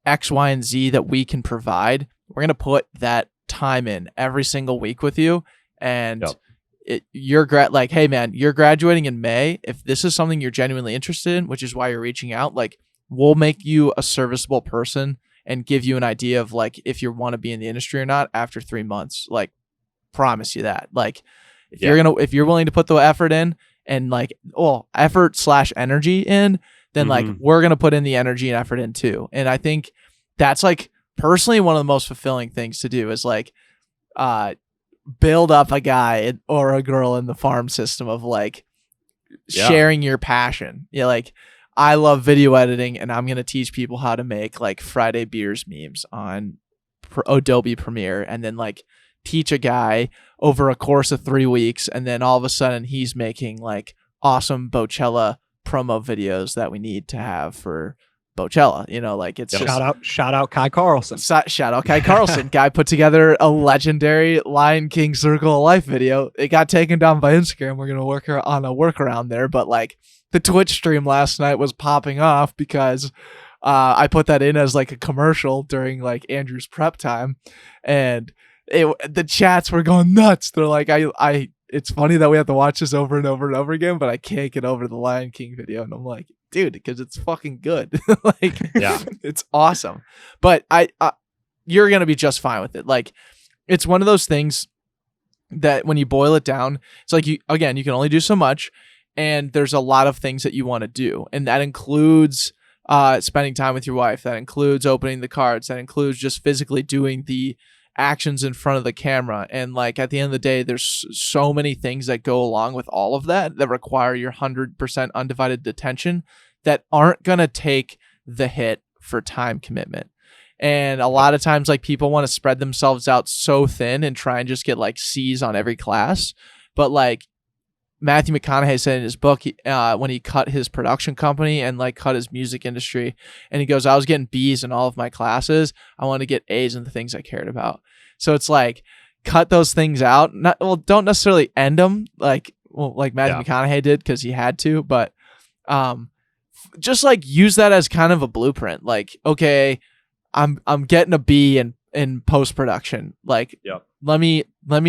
X, Y, and Z that we can provide. We're gonna put that time in every single week with you, and like, hey man, you're graduating in May. If this is something you're genuinely interested in, which is why you're reaching out, like we'll make you a serviceable person and give you an idea of like if you want to be in the industry or not after 3 months. Like, promise you that. Like if you're willing to put the effort in and like effort / energy in, then like we're gonna put in the energy and effort in too. And I think that's like personally one of the most fulfilling things to do is like build up a guy or a girl in the farm system of like sharing your passion. Yeah, like I love video editing, and I'm gonna teach people how to make like Friday beers memes on Adobe Premiere, and then like teach a guy over a course of 3 weeks, and then all of a sudden he's making like awesome Bochella promo videos that we need to have for Bochella. You know, like it's just shout out Kai Carlson. Shout out Kai Carlson. Guy put together a legendary Lion King Circle of Life video. It got taken down by Instagram. We're gonna work on a workaround there, but like the Twitch stream last night was popping off because I put that in as like a commercial during like Andrew's prep time, and the chats were going nuts. They're like, it's funny that we have to watch this over and over and over again, but I can't get over the Lion King video. And I'm like, dude, because it's fucking good. Like, yeah, it's awesome. But you're going to be just fine with it. Like, it's one of those things that when you boil it down, it's like, you can only do so much. And there's a lot of things that you want to do. And that includes spending time with your wife. That includes opening the cards. That includes just physically doing the actions in front of the camera. And like at the end of the day, there's so many things that go along with all of that require your 100% undivided attention that aren't going to take the hit for time commitment. And a lot of times, like, people want to spread themselves out so thin and try and just get like C's on every class. But like Matthew McConaughey said in his book, when he cut his production company and like cut his music industry, and he goes, I was getting B's in all of my classes. I want to get A's in the things I cared about. So it's like, cut those things out. Don't necessarily end them like Matthew McConaughey did because he had to, but just like use that as kind of a blueprint. Like, okay, I'm getting a B in post production. Like, let me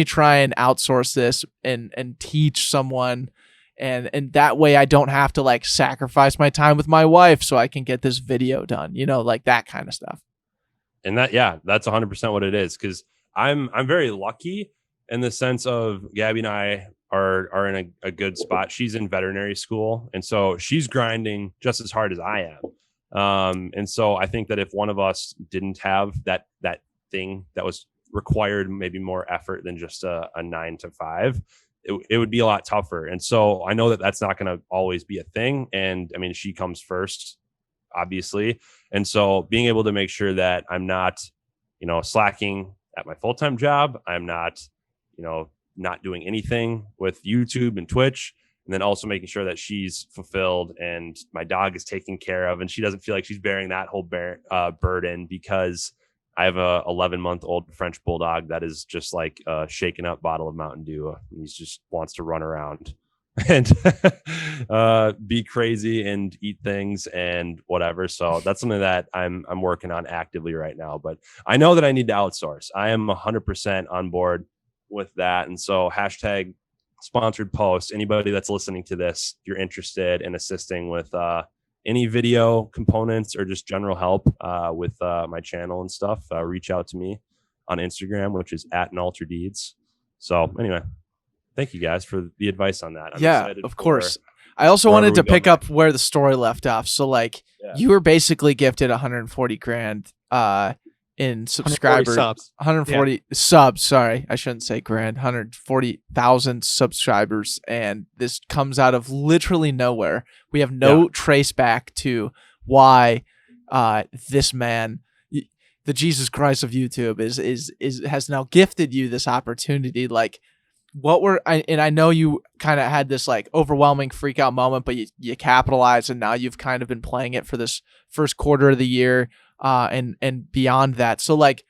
try and outsource this and teach someone, and that way I don't have to like sacrifice my time with my wife so I can get this video done. You know, like that kind of stuff. And that's 100% what it is. Because I'm very lucky in the sense of Gabby and I are in a good spot. She's in veterinary school, and so she's grinding just as hard as I am. And so I think that if one of us didn't have that thing that was required maybe more effort than just a 9 to 5, it would be a lot tougher. And so I know that that's not going to always be a thing. And I mean, she comes first, obviously. And so being able to make sure that I'm not, slacking at my full-time job, I'm not, not doing anything with YouTube and Twitch, and then also making sure that she's fulfilled and my dog is taken care of, and she doesn't feel like she's bearing that whole burden, because I have a 11-month-old French bulldog that is just like a shaken up bottle of Mountain Dew. He just wants to run around and be crazy and eat things and whatever. So that's something that I'm working on actively right now. But I know that I need to outsource. I am 100% on board with that. And so hashtag sponsored post. Anybody that's listening to this, if you're interested in assisting with any video components or just general help with my channel and stuff, reach out to me on Instagram, which is @NalterDeeds. So anyway, thank you guys for the advice on that. I'm excited of course. I also wanted to pick up where the story left off. So like you were basically gifted 140 grand in subscribers, 140 subs. Sorry, I shouldn't say grand. 140,000 subscribers, and this comes out of literally nowhere. We have no trace back to why this man, the Jesus Christ of YouTube, has now gifted you this opportunity. Like, what were and I know you kind of had this like overwhelming freak out moment, but you capitalized, and now you've kind of been playing it for this first quarter of the year. And beyond that. So like,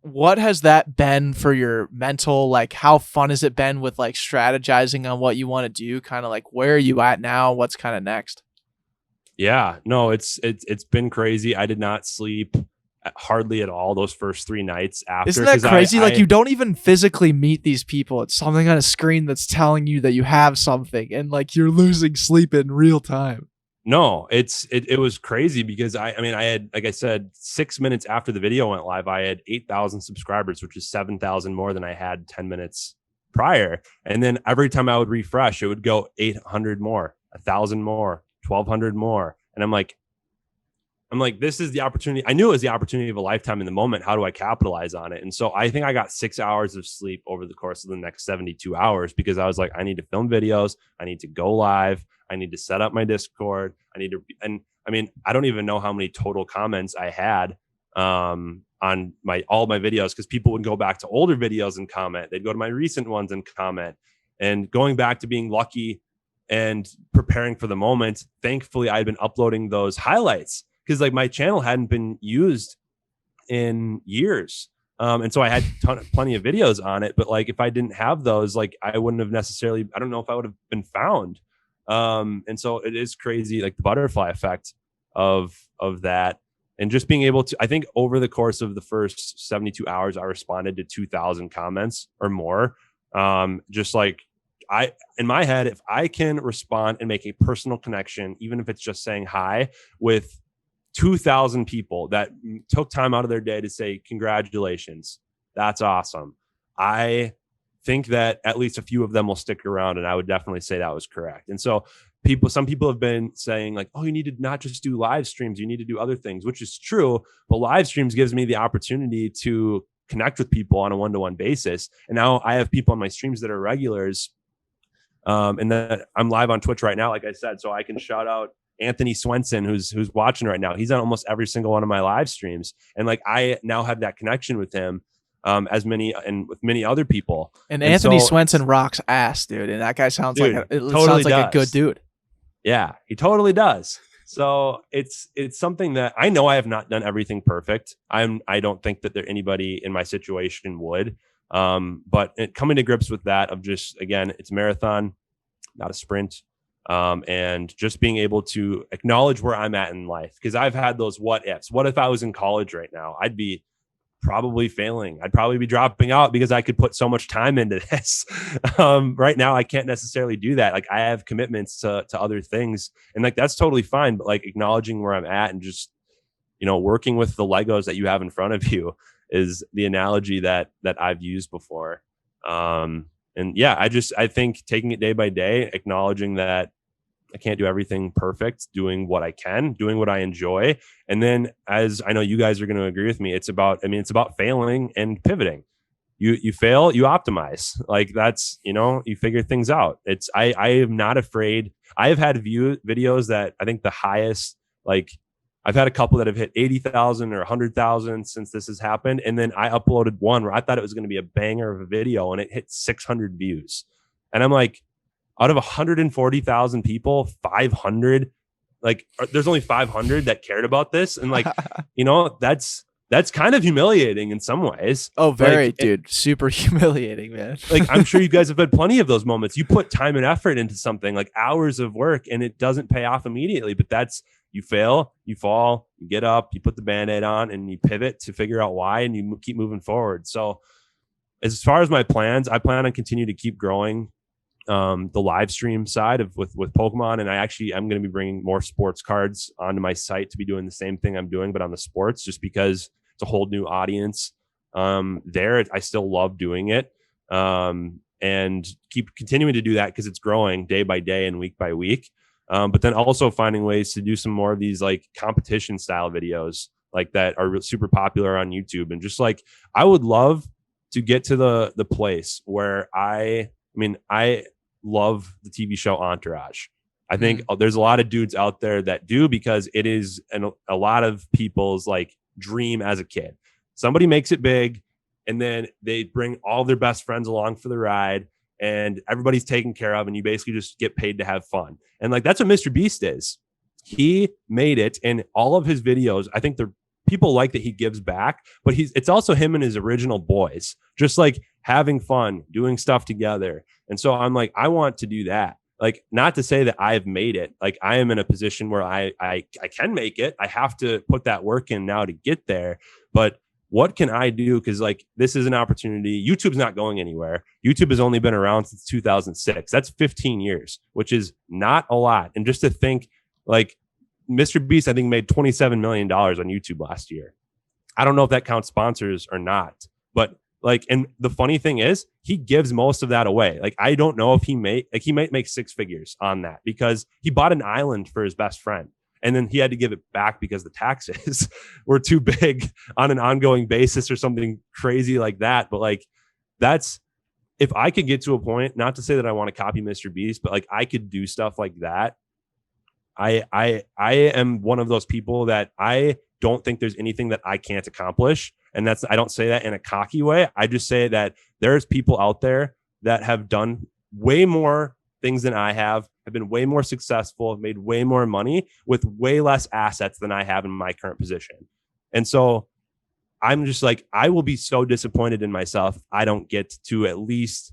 what has that been for your mental, like how fun has it been with like strategizing on what you want to do? Kind of like, where are you at now? What's kind of next? Yeah, no, it's been crazy. I did not sleep hardly at all those first 3 nights after. Isn't that crazy? Like you don't even physically meet these people. It's something on a screen that's telling you that you have something, and like you're losing sleep in real time. No, it was crazy because I had, like I said, 6 minutes after the video went live, I had 8,000 subscribers, which is 7,000 more than I had 10 minutes prior. And then every time I would refresh, it would go 800 more, 1,000 more, 1,200 more. And I'm like, this is the opportunity. I knew it was the opportunity of a lifetime in the moment. How do I capitalize on it? And so I think I got 6 hours of sleep over the course of the next 72 hours because I was like, I need to film videos. I need to go live. I need to set up my Discord. I don't even know how many total comments I had on all my videos, because people would go back to older videos and comment. They'd go to my recent ones and comment. And going back to being lucky and preparing for the moment, thankfully I had been uploading those highlights because like my channel hadn't been used in years. And so I had plenty of videos on it, but like if I didn't have those, like I wouldn't have necessarily, I don't know if I would have been found. And so it is crazy, like the butterfly effect of that. And just being able to, I think over the course of the first 72 hours, I responded to 2,000 comments or more. Just like in my head, if I can respond and make a personal connection, even if it's just saying hi with 2,000 people that took time out of their day to say, congratulations, that's awesome. I think that at least a few of them will stick around, and I would definitely say that was correct. And so some people have been saying like, oh, you need to not just do live streams, you need to do other things, which is true. But live streams gives me the opportunity to connect with people on a one-to-one basis. And now I have people on my streams that are regulars. And that I'm live on Twitch right now, like I said, so I can shout out Anthony Swenson, who's watching right now. He's on almost every single one of my live streams. And like, I now have that connection with him. As many and with many other people. And Anthony Swenson rocks ass, dude. And that guy sounds like a good dude. Yeah, he totally does. So it's something that I know I have not done everything perfect. I don't think that anybody in my situation would. But coming to grips with that of just, again, it's a marathon, not a sprint. And just being able to acknowledge where I'm at in life. Because I've had those what ifs. What if I was in college right now? I'd be probably failing. I'd probably be dropping out because I could put so much time into this. Right now, I can't necessarily do that. Like I have commitments to other things, and like that's totally fine. But like acknowledging where I'm at and just, working with the Legos that you have in front of you is the analogy that I've used before. And yeah, I think taking it day by day, acknowledging that I can't do everything perfect, doing what I can, doing what I enjoy. And then, as I know you guys are going to agree with me, it's about failing and pivoting. You fail, you optimize. Like that's, you figure things out. I am not afraid. I have had videos that I think the highest, like I've had a couple that have hit 80,000 or 100,000 since this has happened. And then I uploaded one where I thought it was going to be a banger of a video and it hit 600 views. And I'm like, out of 140,000 people, 500, like there's only 500 that cared about this. And like, that's kind of humiliating in some ways. Oh, very, like, dude. Super humiliating, man. Like, I'm sure you guys have had plenty of those moments. You put time and effort into something, like hours of work, and it doesn't pay off immediately. But you fail, you fall, you get up, you put the Band-Aid on, and you pivot to figure out why, and you keep moving forward. So as far as my plans, I plan on continue to keep growing the live stream side with Pokemon. And I'm going to be bringing more sports cards onto my site to be doing the same thing I'm doing, but on the sports, just because it's a whole new audience there. I still love doing it and keep continuing to do that because it's growing day by day and week by week. But then also finding ways to do some more of these like competition style videos like that are super popular on YouTube. And just like, I would love to get to the place where I love the TV show Entourage. I think there's a lot of dudes out there that do, because it is a lot of people's like dream as a kid. Somebody makes it big, and then they bring all their best friends along for the ride, and everybody's taken care of, and you basically just get paid to have fun. And like, that's what Mr. Beast is. He made it, and all of his videos, I think people like that he gives back, but it's also him and his original boys, just like having fun, doing stuff together. And so I'm like, I want to do that. Like, not to say that I've made it. Like, I am in a position where I can make it. I have to put that work in now to get there. But what can I do? Because like, this is an opportunity. YouTube's not going anywhere. YouTube has only been around since 2006. That's 15 years, which is not a lot. And just to think, like, Mr. Beast, I think, made $27 million on YouTube last year. I don't know if that counts sponsors or not, but like, and the funny thing is, he gives most of that away. Like, I don't know if he might make six figures on that, because he bought an island for his best friend, and then he had to give it back because the taxes were too big on an ongoing basis or something crazy like that. But like, if I could get to a point, not to say that I want to copy Mr. Beast, but like, I could do stuff like that. I am one of those people that I don't think there's anything that I can't accomplish. And I don't say that in a cocky way. I just say that there's people out there that have done way more things than I have been way more successful, have made way more money with way less assets than I have in my current position. And so I'm just like, I will be so disappointed in myself if I don't get to at least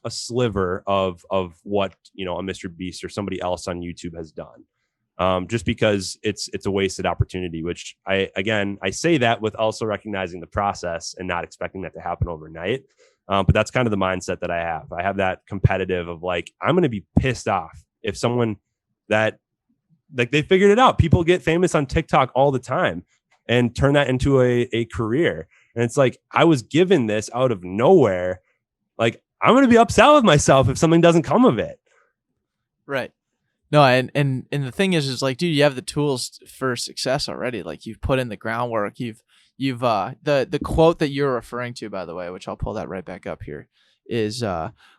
a sliver of what, a Mr. Beast or somebody else on YouTube has done. Just because it's a wasted opportunity, which I say that with also recognizing the process and not expecting that to happen overnight. But that's kind of the mindset that I have. I have that competitive of like, I'm going to be pissed off if someone that like they figured it out. People get famous on TikTok all the time and turn that into a career. And it's like, I was given this out of nowhere. Like, I'm going to be upset with myself if something doesn't come of it. Right. No, and the thing is like, dude, you have the tools for success already. Like, you've put in the groundwork. You've the quote that you're referring to, by the way, which I'll pull that right back up here, is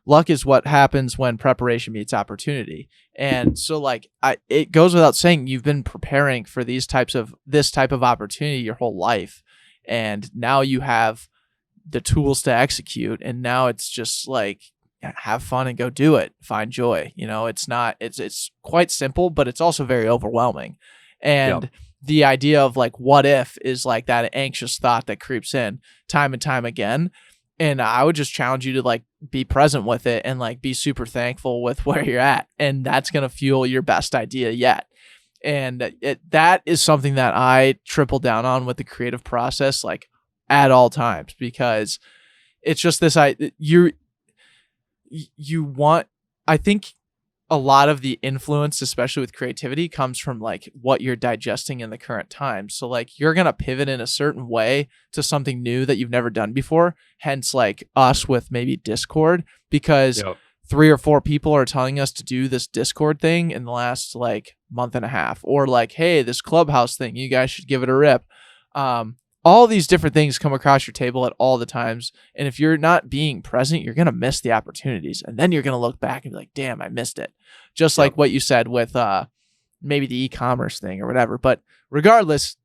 luck is what happens when preparation meets opportunity. And so like, it goes without saying, you've been preparing for this type of opportunity your whole life, and now you have the tools to execute. And now it's just like, have fun and go do it. Find joy. It's quite simple, but it's also very overwhelming. And the idea of like, what if is like that anxious thought that creeps in time and time again. And I would just challenge you to like be present with it and like be super thankful with where you're at. And that's going to fuel your best idea yet. And that is something that I triple down on with the creative process, like at all times, because it's just this, I think a lot of the influence, especially with creativity, comes from like what you're digesting in the current time. So like, you're going to pivot in a certain way to something new that you've never done before. Hence like us with maybe Discord, because 3 or 4 people are telling us to do this Discord thing in the last like month and a half, or like, hey, this Clubhouse thing, you guys should give it a rip. All these different things come across your table at all the times. And if you're not being present, you're going to miss the opportunities. And then you're going to look back and be like, damn, I missed it. Just like what you said with maybe the e-commerce thing or whatever. But regardless,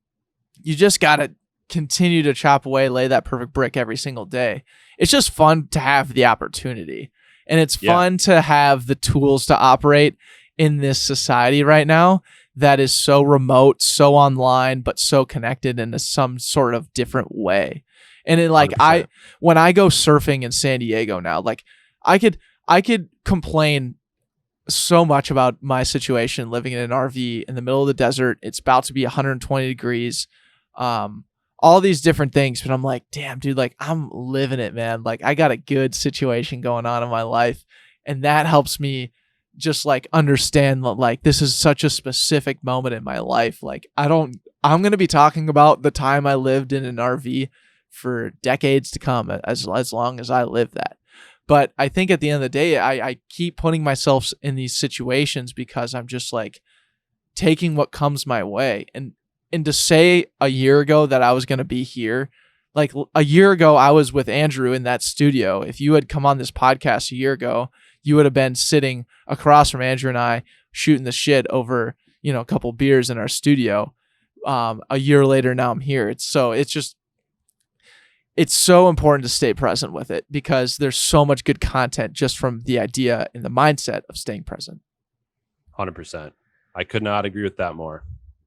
you just got to continue to chop away, lay that perfect brick every single day. It's just fun to have the opportunity. And it's fun to have the tools to operate in this society right now that is so remote, so online, but so connected in some sort of different way. And it, like, 100%. when I go surfing in San Diego now, like I could complain so much about my situation living in an RV in the middle of the desert. It's about to be 120 degrees. All these different things, but I'm like, damn, dude, like I'm living it, man. Like I got a good situation going on in my life. And that helps me just like understand that like this is such a specific moment in my life. Like I'm going to be talking about the time I lived in an RV for decades to come, as long as I live that. But I think at the end of the day, I keep putting myself in these situations because I'm just like taking what comes my way. And to say a year ago that I was going to be here, like a year ago, I was with Andrew in that studio. If you had come on this podcast a year ago, you would have been sitting across from Andrew and I shooting the shit over, a couple beers in our studio. A year later, now I'm here. It's so important to stay present with it because there's so much good content just from the idea and the mindset of staying present. 100%. I could not agree with that more.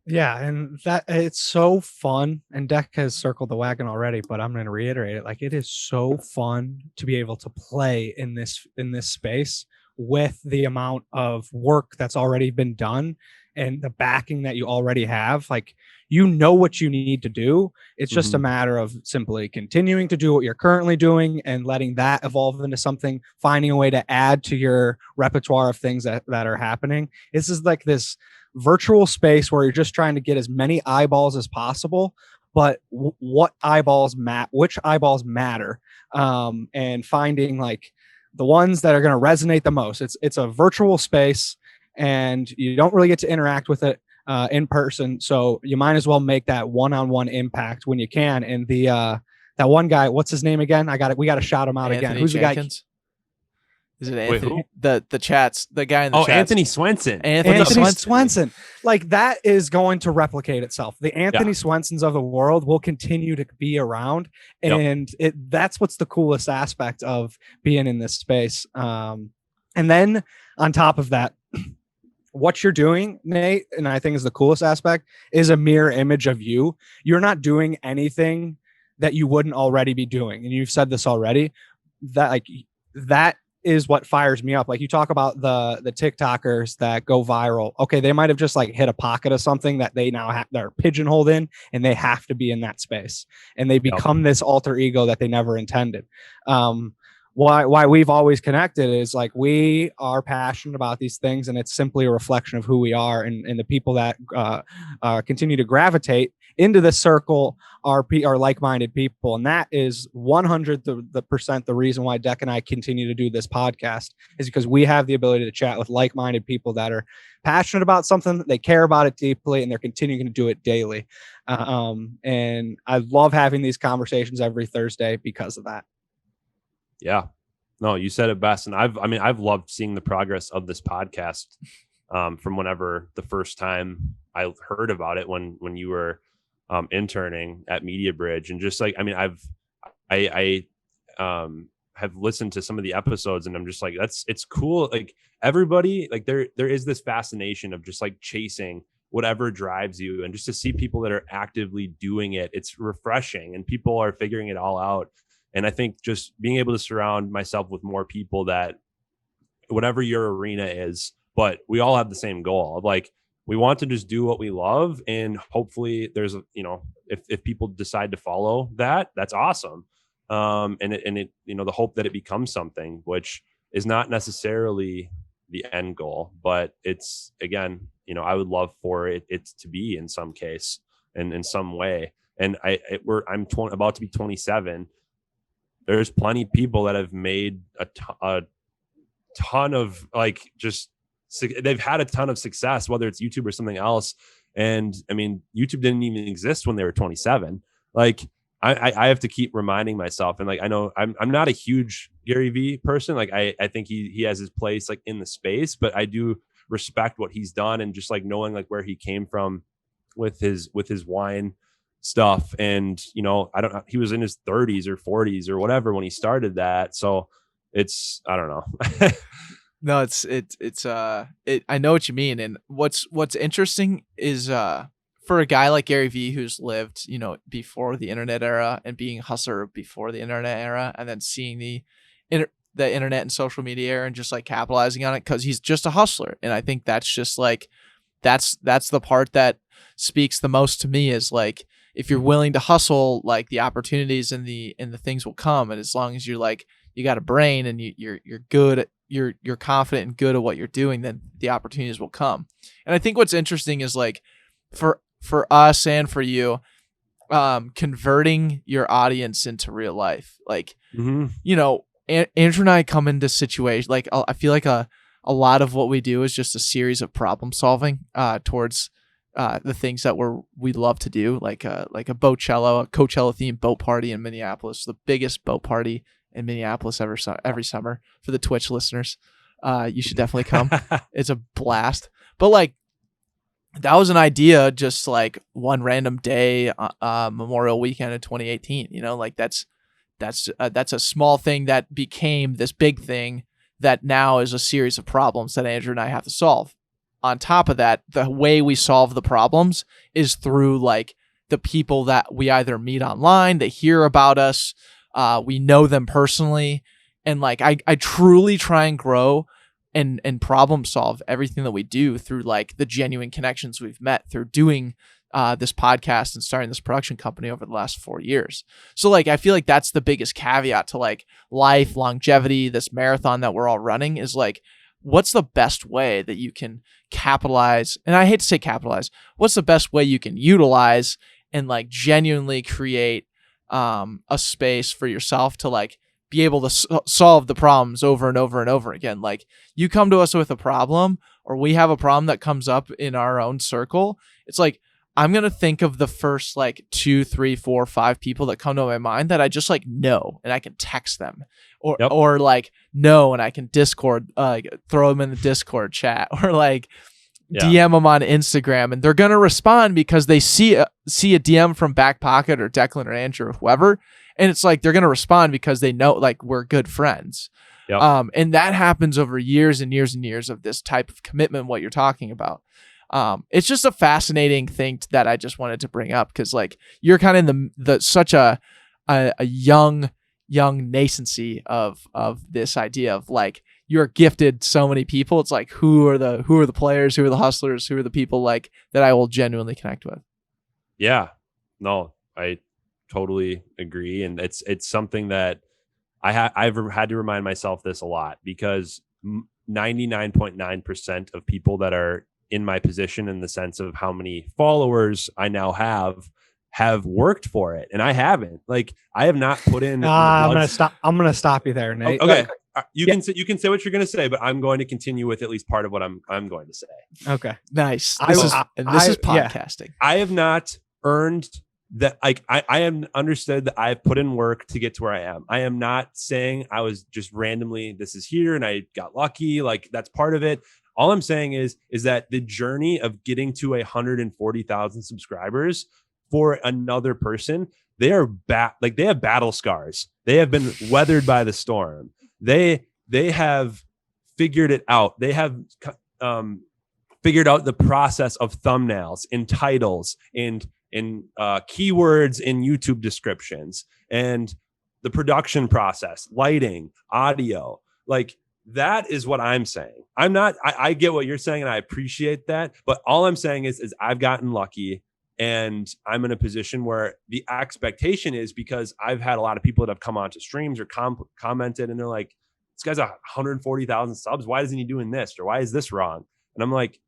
Yeah, and that it's so fun. And Deck has circled the wagon already, but I'm going to reiterate it. Like it is so fun to be able to play in this space with the amount of work that's already been done and the backing that you already have. Like what you need to do. It's just a matter of simply continuing to do what you're currently doing and letting that evolve into something, finding a way to add to your repertoire of things that are happening. This is like this virtual space where you're just trying to get as many eyeballs as possible, but which eyeballs matter, and finding like the ones that are going to resonate the most. It's a virtual space and you don't really get to interact with it in person, so you might as well make that one-on-one impact when you can. And that one guy, what's his name again? We got to shout him out Anthony again. Who's Jenkins? The guy? Is it Anthony? Wait, the chats, the guy in the chats. Anthony Swenson. Anthony Swenson. Like that is going to replicate itself. The Anthony Swensons of the world will continue to be around, and that's what's the coolest aspect of being in this space. And then on top of that, what you're doing, Nate, and I think is the coolest aspect, is a mirror image of you. You're not doing anything that you wouldn't already be doing. And you've said this already, that is what fires me up. Like you talk about the TikTokers that go viral. Okay, they might have just like hit a pocket of something that they now they're pigeonholed in, and they have to be in that space, and they become this alter ego that they never intended. Why we've always connected is like we are passionate about these things, and it's simply a reflection of who we are, and the people that continue to gravitate into this circle are like-minded people, and that is 100% the reason why Deck and I continue to do this podcast, is because we have the ability to chat with like-minded people that are passionate about something, they care about it deeply, and they're continuing to do it daily. And I love having these conversations every Thursday because of that. Yeah, no, you said it best. And I've loved seeing the progress of this podcast from whenever the first time I heard about it when you were interning at Media Bridge, and just like, I have listened to some of the episodes, and I'm just like, it's cool. Like everybody, like there is this fascination of just like chasing whatever drives you, and just to see people that are actively doing it, it's refreshing, and people are figuring it all out. And I think just being able to surround myself with more people that, whatever your arena is, but we all have the same goal of like, we want to just do what we love. And hopefully there's, if people decide to follow that, that's awesome. And it, the hope that it becomes something, which is not necessarily the end goal, but it's, again, I would love for it to be in some case and in some way. And I'm about to be 27. There's plenty of people that have made a ton of like, just they've had a ton of success, whether it's YouTube or something else. And YouTube didn't even exist when they were 27. Like I have to keep reminding myself. And like, I know I'm not a huge Gary Vee person. Like I think he has his place like in the space, but I do respect what he's done, and just like knowing like where he came from with his wine stuff. And I don't know, he was in his 30s or 40s or whatever when he started that. So it's, I don't know. No, I know what you mean. And what's interesting is for a guy like Gary Vee, who's lived, before the internet era and being a hustler before the internet era, and then seeing the internet and social media era and just like capitalizing on it, because he's just a hustler. And I think that's just like that's the part that speaks the most to me, is like, if you're willing to hustle, like the opportunities and the things will come. And as long as you're like, you got a brain and you're good, you're confident and good at what you're doing, then the opportunities will come. And I think what's interesting is like for us and for you, converting your audience into real life. Like, Andrew and I come into situations like, I feel like a lot of what we do is just a series of problem solving towards the things that we love to do, like a Coachella themed boat party in Minneapolis, the biggest boat party in Minneapolis every summer. For the Twitch listeners, you should definitely come. It's a blast. But like, that was an idea just like one random day, Memorial Weekend in 2018. Like that's a small thing that became this big thing that now is a series of problems that Andrew and I have to solve. On top of that, the way we solve the problems is through like the people that we either meet online, they hear about us, we know them personally. And like, I truly try and grow and problem solve everything that we do through like the genuine connections we've met through doing this podcast and starting this production company over the last 4 years. So like, I feel like that's the biggest caveat to like life, longevity, this marathon that we're all running, is like, what's the best way that you can capitalize? And I hate to say capitalize. What's the best way you can utilize and like genuinely create a space for yourself to like be able to solve the problems over and over and over again? Like, you come to us with a problem, or we have a problem that comes up in our own circle. It's like, I'm going to think of the first like 2, 3, 4, 5 people that come to my mind that I just like know, and I can text them or like know, and I can Discord, throw them in the Discord chat, or like DM them on Instagram, and they're going to respond because they see a DM from Backpocket or Declan or Andrew or whoever. And it's like, they're going to respond because they know like we're good friends. Yep. And that happens over years and years and years of this type of commitment, what you're talking about. It's just a fascinating thing that I just wanted to bring up, because like, you're kind of in the such a young nascency of this idea of like, you're gifted so many people. It's like, who are the players, who are the hustlers, who are the people like that I will genuinely connect with. Yeah, no, I totally agree. And it's something that I've had to remind myself this a lot, because 99.9% of people that are in my position, in the sense of how many followers I now have worked for it, and I haven't. Like, I have not put in. I'm gonna stop you there, Nate. Okay, you can say what you're gonna say, but I'm going to continue with at least part of what I'm going to say. Okay, nice. This is podcasting. I have not earned that. Like, I have understood that I've put in work to get to where I am. I am not saying I was just randomly, this is here and I got lucky. Like, that's part of it. All I'm saying is that the journey of getting to 140,000 subscribers for another person, they are they have battle scars. They have been weathered by the storm. They have figured it out. They have figured out the process of thumbnails and titles and keywords in YouTube descriptions, and the production process, lighting, audio. Like, that is what I'm saying. I get what you're saying, and I appreciate that. But all I'm saying is I've gotten lucky, and I'm in a position where the expectation is, because I've had a lot of people that have come onto streams or commented, and they're like, this guy's 140,000 subs. Why isn't he doing this? Or why is this wrong? And I'm like,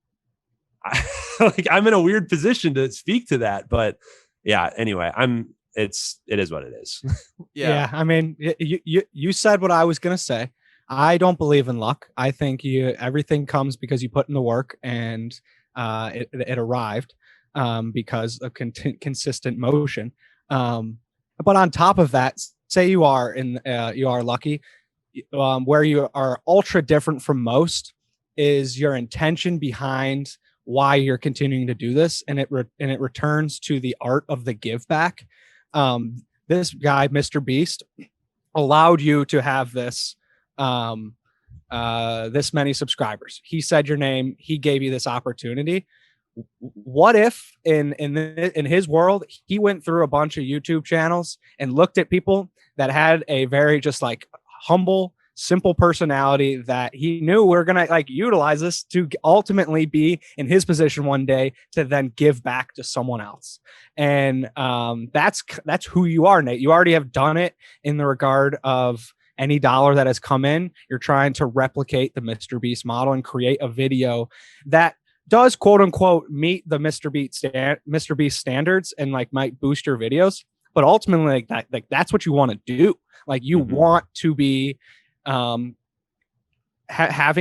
I'm in a weird position to speak to that. But yeah, anyway, it is what it is. Yeah. I mean, you said what I was going to say. I don't believe in luck. I think everything comes because you put in the work, and it arrived because of consistent motion. But on top of that, say you are lucky. Where you are ultra different from most is your intention behind why you're continuing to do this, and it returns to the art of the give back. This guy, Mr. Beast, allowed you to have this this many subscribers. He said your name. He gave you this opportunity. What if in his world he went through a bunch of YouTube channels and looked at people that had a very just like humble, simple personality that he knew we're gonna like utilize this to ultimately be in his position one day to then give back to someone else. And that's who you are, Nate. You already have done it in the regard of any dollar that has come in. You're trying to replicate the Mr. Beast model and create a video that does quote unquote meet the Mr. Beast standards and like might boost your videos, but ultimately that's what you want to do. Like you want to be having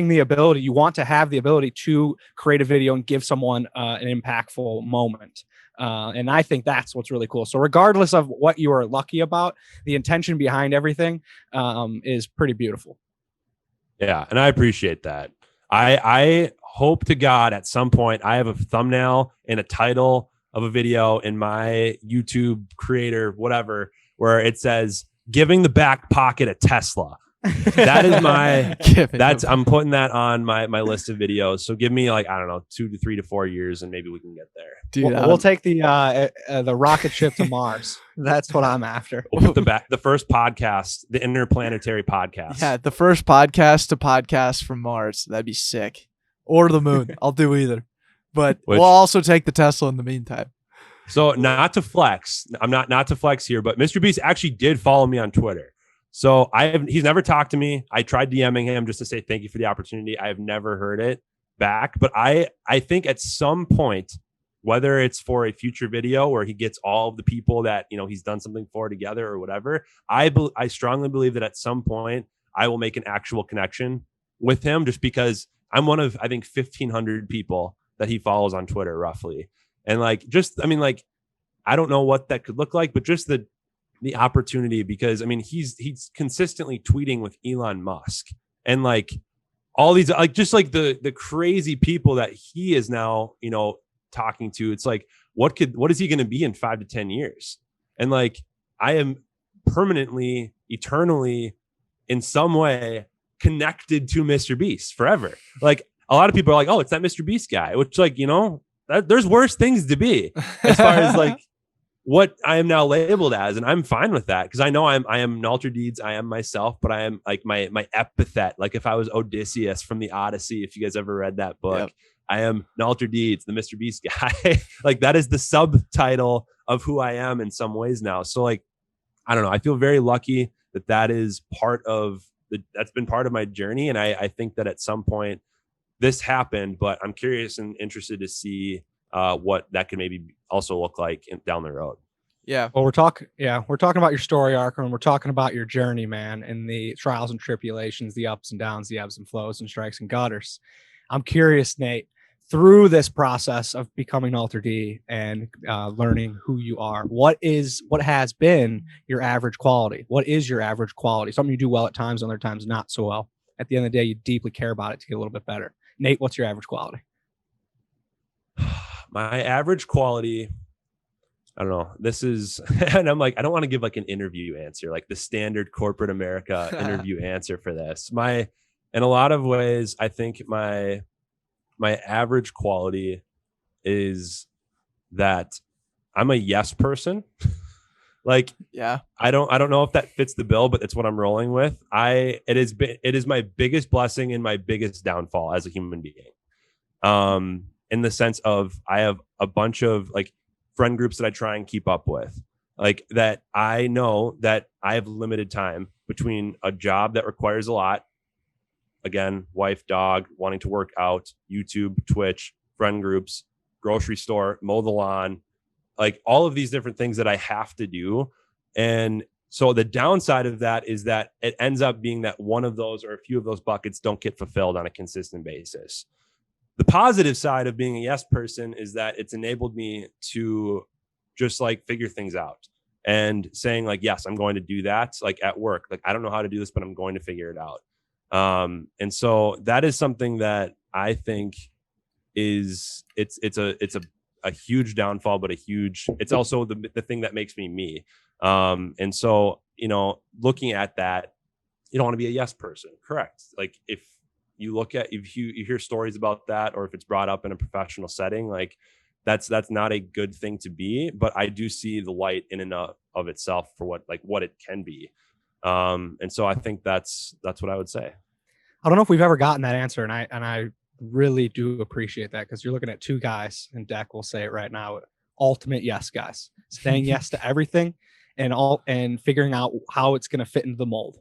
the ability, you want to have the ability to create a video and give someone an impactful moment. And I think that's what's really cool. So regardless of what you are lucky about, the intention behind everything is pretty beautiful. Yeah, and I appreciate that. I hope to God at some point I have a thumbnail and a title of a video in my YouTube creator, whatever, where it says giving the back pocket a Tesla. That is my I'm putting that on my list of videos. So give me like, I don't know, 2 to 3 to 4 years and maybe we can get there. Dude, we'll take the rocket ship to Mars. That's what I'm after. We'll put the first podcast, the interplanetary podcast. Yeah, the first podcast from Mars. That'd be sick. Or the moon. I'll do either. But we'll also take the Tesla in the meantime. So not to flex, I'm not to flex here, but Mr. Beast actually did follow me on Twitter. So he's never talked to me. I tried DMing him just to say thank you for the opportunity. I have never heard it back, but I think at some point, whether it's for a future video where he gets all of the people that, you know, he's done something for together or whatever, I strongly believe that at some point I will make an actual connection with him, just because I'm one of, I think, 1,500 people that he follows on Twitter roughly. And like, just, I mean, like, I don't know what that could look like, but just the opportunity, because I mean, he's consistently tweeting with Elon Musk and like all these, like, just like the crazy people that he is now, you know, talking to. It's like, what is he going to be in 5 to 10 years? And like, I am permanently, eternally, in some way connected to Mr. Beast forever. Like, a lot of people are like, oh, it's that Mr. Beast guy, which, like, you know, there's worse things to be as far as like what I am now labeled as. And I'm fine with that, because I know I am Nalter Deeds. I am myself, but I am like my epithet. Like if I was Odysseus from the Odyssey, if you guys ever read that book, yep. I am Nalter Deeds, the Mr. Beast guy. Like that is the subtitle of who I am in some ways now. So like, I don't know. I feel very lucky that is part of that's been part of my journey. And I think that at some point this happened, but I'm curious and interested to see what that could maybe also look like down the road. Yeah. Well, we're talking about your story arc, and we're talking about your journey, man, and the trials and tribulations, the ups and downs, the ebbs and flows, and strikes and gutters. I'm curious, Nate, through this process of becoming Alter D and learning who you are, what has been your average quality? What is your average quality? Something you do well at times, other times not so well. At the end of the day, you deeply care about it to get a little bit better. Nate, what's your average quality? My average quality, I don't know. This is, and I'm like, I don't want to give like an interview answer, like the standard corporate America interview answer for this. In a lot of ways, I think my average quality is that I'm a yes person. Like, yeah, I don't know if that fits the bill, but it's what I'm rolling with. It is my biggest blessing and my biggest downfall as a human being. In the sense of, I have a bunch of like friend groups that I try and keep up with, like that I know that I have limited time between a job that requires a lot. Again, wife, dog, wanting to work out, YouTube, Twitch, friend groups, grocery store, mow the lawn, like all of these different things that I have to do. And so the downside of that is that it ends up being that one of those or a few of those buckets don't get fulfilled on a consistent basis. The positive side of being a yes person is that it's enabled me to just like figure things out and saying like, yes, I'm going to do that. Like at work, like, I don't know how to do this, but I'm going to figure it out. And so that is something that I think is it's a huge downfall, but it's also the thing that makes me me. And so, you know, looking at that, you don't want to be a yes person. Correct. Like if you hear stories about that, or if it's brought up in a professional setting, like that's not a good thing to be. But I do see the light in and of itself for what it can be. And so I think that's what I would say. I don't know if we've ever gotten that answer, and I really do appreciate that, because you're looking at two guys, and Deck will say it right now, ultimate yes guys, saying yes to everything, and figuring out how it's going to fit into the mold.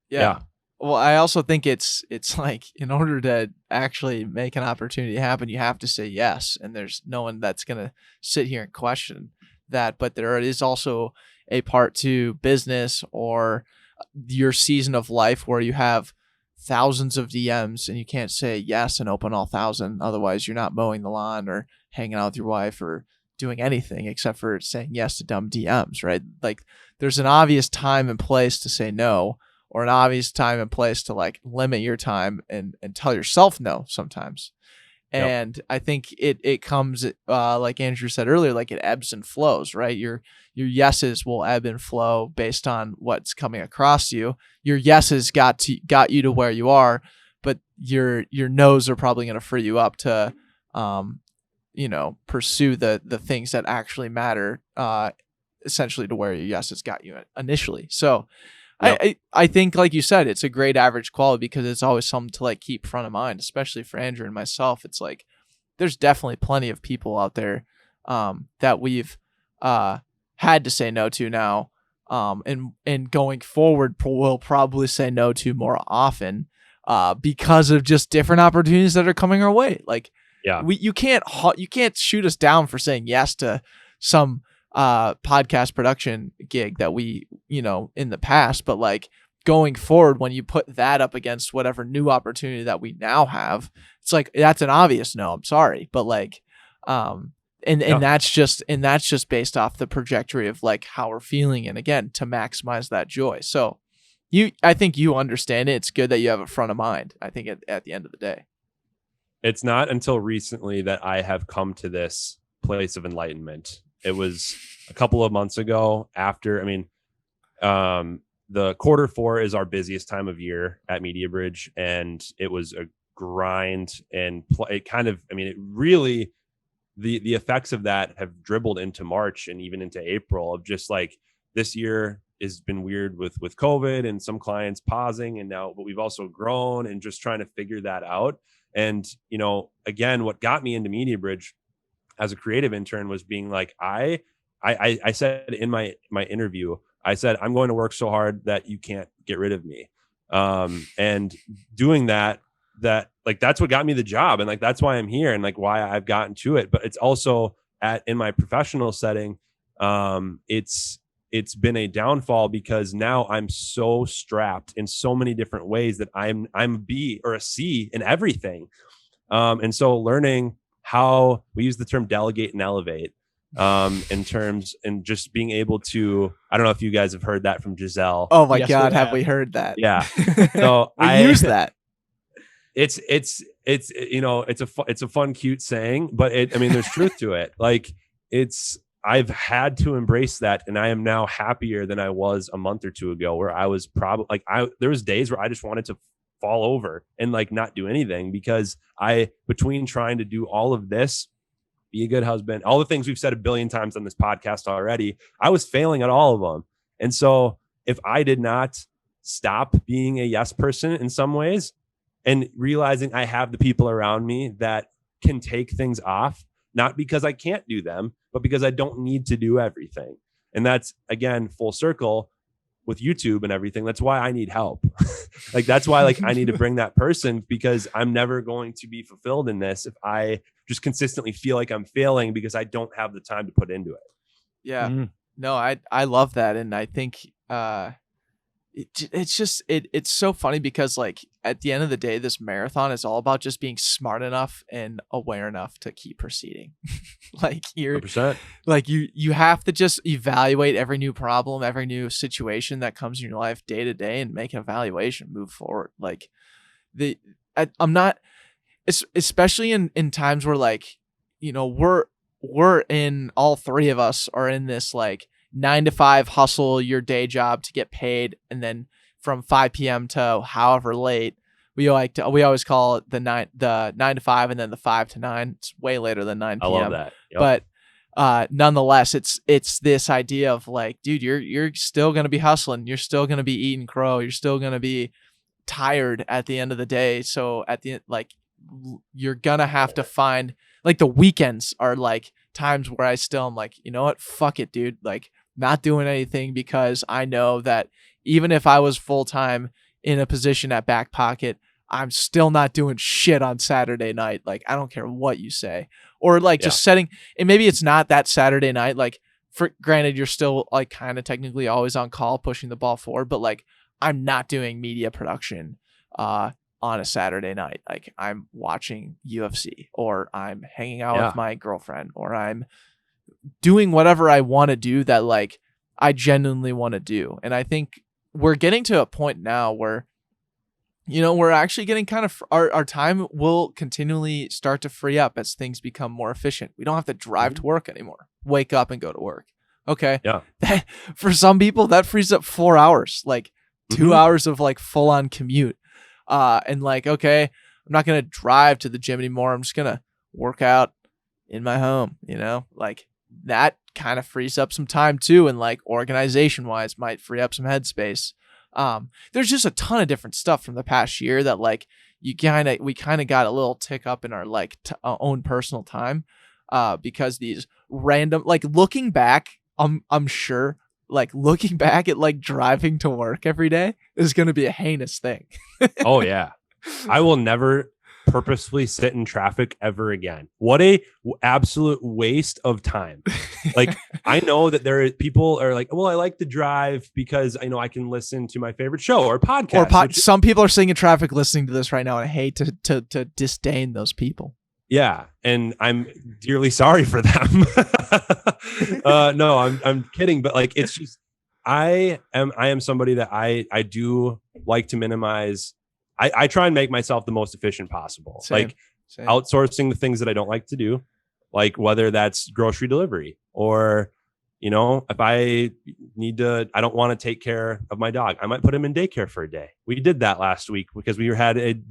Yeah. Well, I also think it's like, in order to actually make an opportunity happen, you have to say yes, and there's no one that's going to sit here and question that. But there is also a part to business or your season of life where you have thousands of DMs and you can't say yes and open all 1,000. Otherwise, you're not mowing the lawn or hanging out with your wife or doing anything except for saying yes to dumb DMs, right? Like, there's an obvious time and place to say no, or an obvious time and place to like limit your time and tell yourself no sometimes. And I think it comes, like Andrew said earlier, like it ebbs and flows, right? Your yeses will ebb and flow based on what's coming across you. Your yeses got you to where you are, but your nos are probably going to free you up to, pursue the things that actually matter, essentially to where your yeses got you initially. So I think, like you said, it's a great average quality because it's always something to like keep front of mind, especially for Andrew and myself. It's like there's definitely plenty of people out there that we've had to say no to now, and going forward we'll probably say no to more often because of just different opportunities that are coming our way. Like, you can't shoot us down for saying yes to some podcast production gig that we, in the past, but like going forward, when you put that up against whatever new opportunity that we now have, it's like, that's an obvious no, I'm sorry. But like, and that's just based off the trajectory of like how we're feeling. And again, to maximize that joy. So I think you understand it. It's good that you have it front of mind. I think at the end of the day, it's not until recently that I have come to this place of enlightenment. It was a couple of months ago after, the Q4 is our busiest time of year at MediaBridge, and it was a grind, and it kind of, it really, the effects of that have dribbled into March and even into April of just like, this year has been weird with COVID and some clients pausing, and now, but we've also grown and just trying to figure that out. And, again, what got me into MediaBridge as a creative intern was being like, I said in my interview, I said, I'm going to work so hard that you can't get rid of me. And doing that like, that's what got me the job. And like, that's why I'm here and like why I've gotten to it. But it's also in my professional setting, it's been a downfall because now I'm so strapped in so many different ways that I'm a B or a C in everything. And so learning how we use the term delegate and elevate in terms, and just being able to, I don't know if you guys have heard that from Giselle. Oh my God. Have we heard that? Yeah. So I use that. It's a fun, cute saying, but there's truth to it. Like I've had to embrace that. And I am now happier than I was a month or two ago, where I was probably like, there was days where I just wanted to fall over and like not do anything, because between trying to do all of this, be a good husband, all the things we've said a billion times on this podcast already, I was failing at all of them. And so if I did not stop being a yes person in some ways and realizing I have the people around me that can take things off, not because I can't do them, but because I don't need to do everything. And that's, again, full circle with YouTube and everything. That's why I need help. Like, that's why I need to bring that person, because I'm never going to be fulfilled in this if I just consistently feel like I'm failing because I don't have the time to put into it. Yeah. Mm-hmm. No, I love that. And I think it's so funny because like at the end of the day, this marathon is all about just being smart enough and aware enough to keep proceeding. Like you're 100%. Like you have to just evaluate every new problem, every new situation that comes in your life day to day, and make an evaluation, move forward. Like I'm not, especially in times where like, we're in, all three of us are in this like 9 to 5 hustle, your day job to get paid, and then from 5 p.m. to however late. We always call it the 9 to 5 and then the 5 to 9. It's way later than 9 I p.m. love that. Yep. But nonetheless, it's this idea of like, dude, you're still gonna be hustling. You're still gonna be eating crow. You're still gonna be tired at the end of the day. So at the end, like, you're gonna have to find, like, the weekends are like times where I still am like, you know what, fuck it, dude. Like, not doing anything, because I know that even if I was full time in a position at Backpocket, I'm still not doing shit on Saturday night. Like, I don't care what you say. Or like just setting, and maybe it's not that Saturday night. Like, for granted, you're still like kind of technically always on call, pushing the ball forward, but like, I'm not doing media production on a Saturday night. Like, I'm watching UFC, or I'm hanging out with my girlfriend, or I'm doing whatever I want to do that like I genuinely want to do. And I think we're getting to a point now where, you know, we're actually getting kind of, our time will continually start to free up as things become more efficient. We don't have to drive to work anymore. Wake up and go to work. Okay. Yeah. That, for some people, that frees up 4 hours, like 2 hours of like full on commute. And like, okay, I'm not going to drive to the gym anymore. I'm just going to work out in my home, you know, like that kind of frees up some time too. And like organization wise might free up some headspace. There's just a ton of different stuff from the past year that like we kind of got a little tick up in our like own personal time, because these random, like, looking back, I'm sure like looking back at like driving to work every day is going to be a heinous thing. Oh yeah. I will never purposefully sit in traffic ever again. What a absolute waste of time. Like, I know that people are like, well, I like to drive because I know I can listen to my favorite show or podcast. Some people are sitting in traffic listening to this right now, and I hate to disdain those people. Yeah, and I'm dearly sorry for them. No, I'm kidding, but like, it's just, I am somebody that I do like to minimize. I try and make myself the most efficient possible. Same. Outsourcing the things that I don't like to do, like whether that's grocery delivery, or, you know, if I don't want to take care of my dog, I might put him in daycare for a day. We did that last week because we had an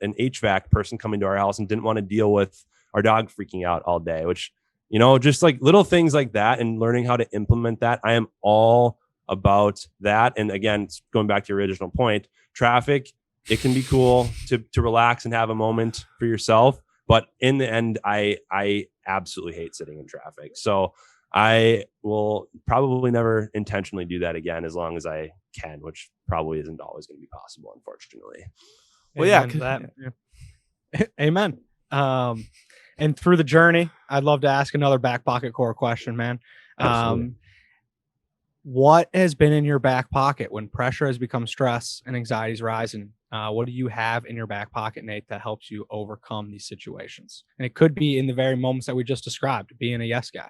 HVAC person coming to our house and didn't want to deal with our dog freaking out all day, which, you know, just like little things like that, and learning how to implement that. I am all about that. And again, going back to your original point, traffic, it can be cool to relax and have a moment for yourself. But in the end, I absolutely hate sitting in traffic. So I will probably never intentionally do that again, as long as I can, which probably isn't always going to be possible, unfortunately. Well, yeah. Amen. And through the journey, I'd love to ask another Backpocket core question, man. What has been in your back pocket when pressure has become stress and anxiety's rising? What do you have in your back pocket, Nate, that helps you overcome these situations? And it could be in the very moments that we just described, being a yes guy.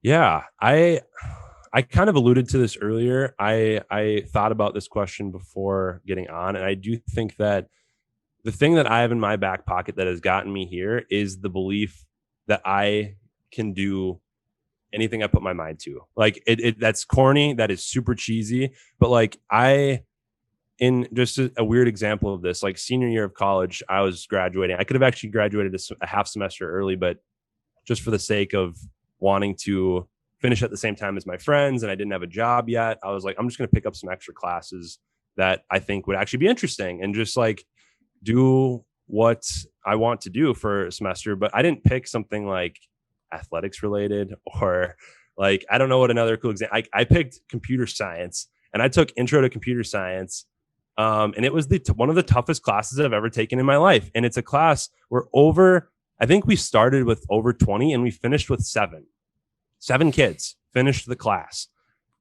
Yeah, I kind of alluded to this earlier. I thought about this question before getting on, and I do think that the thing that I have in my back pocket that has gotten me here is the belief that I can do anything I put my mind to. Like, that's corny, that is super cheesy, but like, in just a weird example of this, like senior year of college, I was graduating. I could have actually graduated a half semester early, but just for the sake of wanting to finish at the same time as my friends, and I didn't have a job yet, I was like, I'm just going to pick up some extra classes that I think would actually be interesting and just like do what I want to do for a semester. But I didn't pick something like athletics related, or like, I don't know what another cool example. I picked computer science, and I took intro to computer science. And it was one of the toughest classes I've ever taken in my life. And it's a class where I think we started with over 20 and we finished with 7 kids finished the class.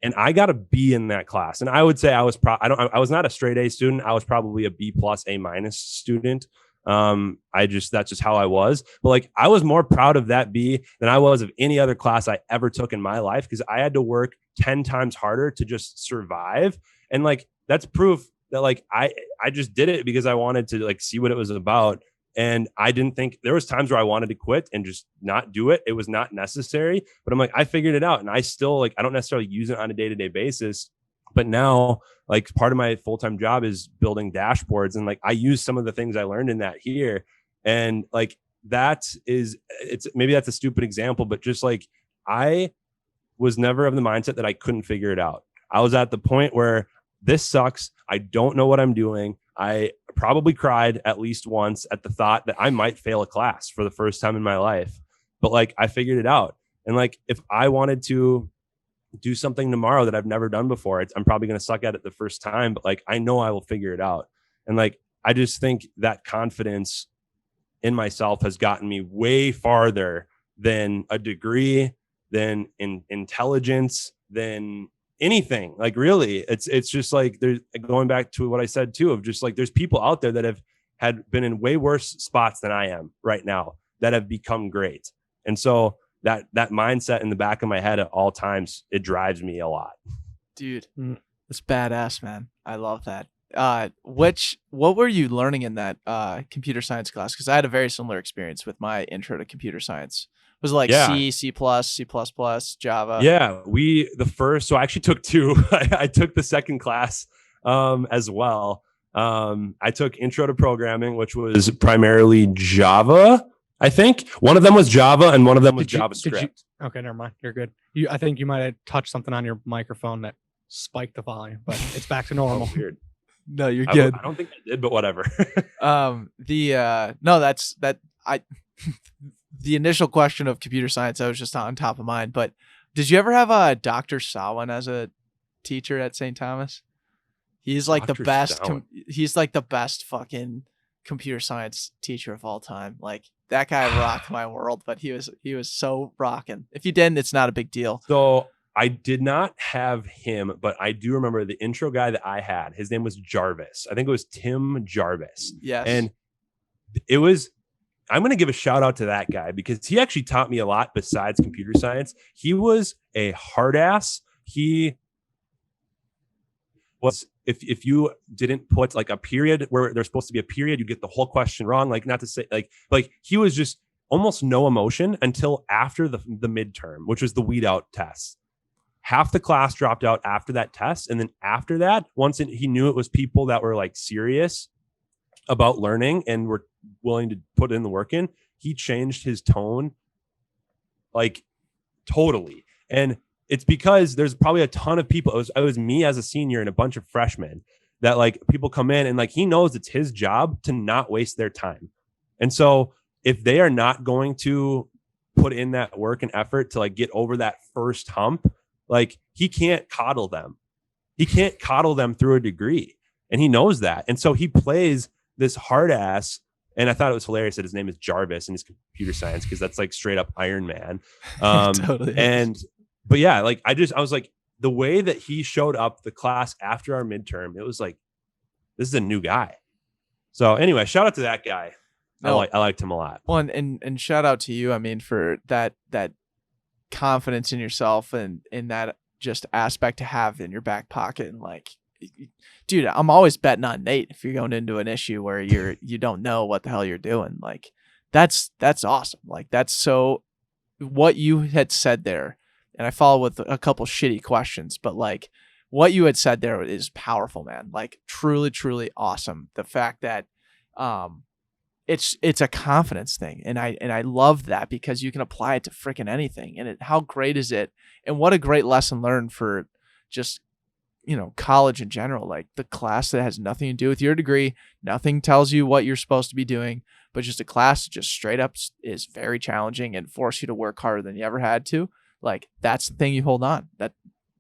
And I got a B in that class. And I would say I was I was not a straight A student. I was probably a B+ A- student. That's just how I was. But like, I was more proud of that B than I was of any other class I ever took in my life, because I had to work 10 times harder to just survive. And like, that's proof that like, I just did it because I wanted to like see what it was about. And I didn't think, there was times where I wanted to quit and just not do it. It was not necessary, but I'm like, I figured it out. And I still, like, I don't necessarily use it on a day-to-day basis, But now, like, part of my full-time job is building dashboards, and like I use some of the things I learned in that here. And like maybe that's a stupid example, but just like I was never of the mindset that I couldn't figure it out. I was at the point where this sucks. I don't know what I'm doing. I probably cried at least once at the thought that I might fail a class for the first time in my life. But like I figured it out. And like if I wanted to do something tomorrow that I've never done before, I'm probably going to suck at it the first time, but like I know I will figure it out. And like I just think that confidence in myself has gotten me way farther than a degree, than in intelligence, than anything. Like really, it's just like there's going back to what I said too, of just like there's people out there that have had been in way worse spots than I am right now that have become great. And so that mindset in the back of my head at all times, it drives me a lot. Dude, that's badass, man. I love that. What were you learning in that computer science class? Because I had a very similar experience with my intro to computer science. It was like C, C++, C++, Java. Yeah, so I actually took two. I took the second class as well. I took Intro to Programming, which was primarily Java. I think one of them was Java and one of them was JavaScript. Okay, never mind. You're good. I think you might have touched something on your microphone that spiked the volume, but it's back to normal. Oh, weird. No, you're good. I don't think I did, but whatever. The initial question of computer science, I was just on top of mind. But did you ever have Dr. Sawan as a teacher at St. Thomas? He's like the best. He's like the best fucking computer science teacher of all time. Like that guy rocked my world, but he was so rocking. If you didn't, it's not a big deal. So I did not have him, but I do remember the intro guy that I had. His name was Jarvis. I think it was Tim Jarvis. Yes. And I'm going to give a shout out to that guy because he actually taught me a lot besides computer science. He was a hard ass. He was, if you didn't put like a period where there's supposed to be a period, you get the whole question wrong. Like not to say like he was just almost no emotion until after the midterm, which was the weed out test. Half the class dropped out after that test. And then after that, he knew it was people that were like serious about learning and were willing to put in the work in, he changed his tone like totally. And it's because there's probably a ton of people. It was me as a senior and a bunch of freshmen that like people come in and like he knows it's his job to not waste their time. And so if they are not going to put in that work and effort to like get over that first hump, like he can't coddle them. He can't coddle them through a degree. And he knows that. And so he plays this hard ass. And I thought it was hilarious that his name is Jarvis and his computer science, because that's like straight up Iron Man. Totally. But yeah, like I was like, the way that he showed up the class after our midterm, it was like, this is a new guy. So anyway, shout out to that guy. I liked him a lot. Well, and shout out to you. I mean, for that confidence in yourself and in that just aspect to have in your back pocket. And like, dude, I'm always betting on Nate if you're going into an issue where you don't know what the hell you're doing. Like that's awesome. Like that's so what you had said there. And I follow with a couple shitty questions, but like what you had said there is powerful, man. Like truly, truly awesome. The fact that it's a confidence thing. And I love that because you can apply it to freaking anything. And how great is it? And what a great lesson learned for just, college in general, like the class that has nothing to do with your degree, nothing tells you what you're supposed to be doing, but just a class that just straight up is very challenging and force you to work harder than you ever had to. Like that's the thing you hold on. That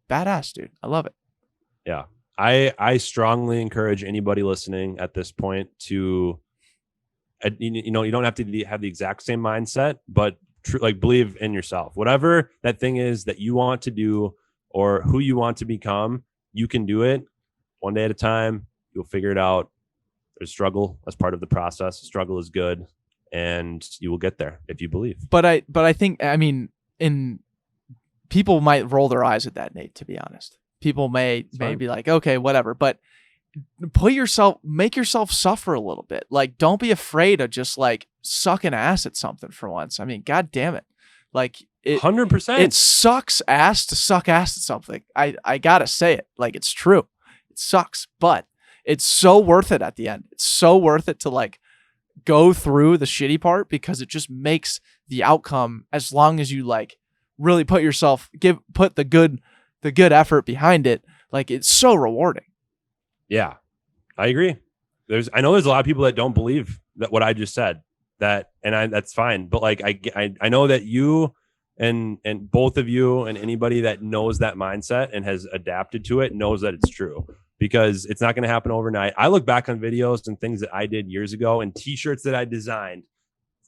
badass, dude. I love it. Yeah. I strongly encourage anybody listening at this point to, you don't have to have the exact same mindset, but like believe in yourself. Whatever that thing is that you want to do or who you want to become, you can do it one day at a time. You'll figure it out. There's struggle as part of the process. Struggle is good, and you will get there if you believe. But I think, I mean, people might roll their eyes at that, Nate, to be honest. People may be like, okay, whatever. But make yourself suffer a little bit. Like, don't be afraid of just like sucking ass at something for once. I mean, God damn it. Like it 100%. it sucks ass to suck ass at something. I gotta say it. Like, it's true. It sucks, but it's so worth it at the end. It's so worth it to like go through the shitty part, because it just makes the outcome, as long as you like really put the good effort behind it, like, it's so rewarding. Yeah, I agree. I know there's a lot of people that don't believe that what I just said, that's fine. But like, I know that you and both of you and anybody that knows that mindset and has adapted to it knows that it's true, because it's not going to happen overnight. I look back on videos and things that I did years ago and t-shirts that I designed,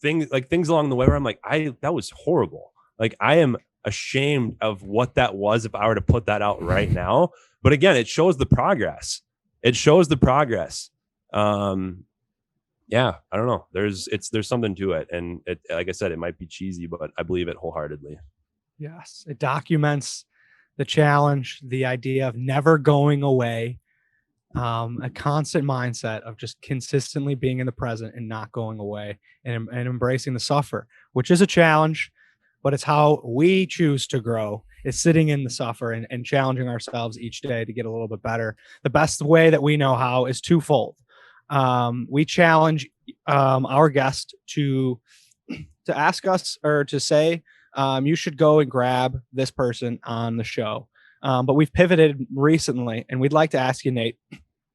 things along the way where I'm like, that was horrible. Like, I am ashamed of what that was if I were to put that out right now. But again, it shows the progress. Yeah, I don't know. There's something to it. And like I said, it might be cheesy, but I believe it wholeheartedly. Yes. It documents the challenge, the idea of never going away, a constant mindset of just consistently being in the present and not going away, and embracing the suffer, which is a challenge, but it's how we choose to grow, is sitting in the suffer and challenging ourselves each day to get a little bit better. The best way that we know how is twofold. We challenge our guest to ask us, or to say, you should go and grab this person on the show. But we've pivoted recently, and we'd like to ask you, Nate,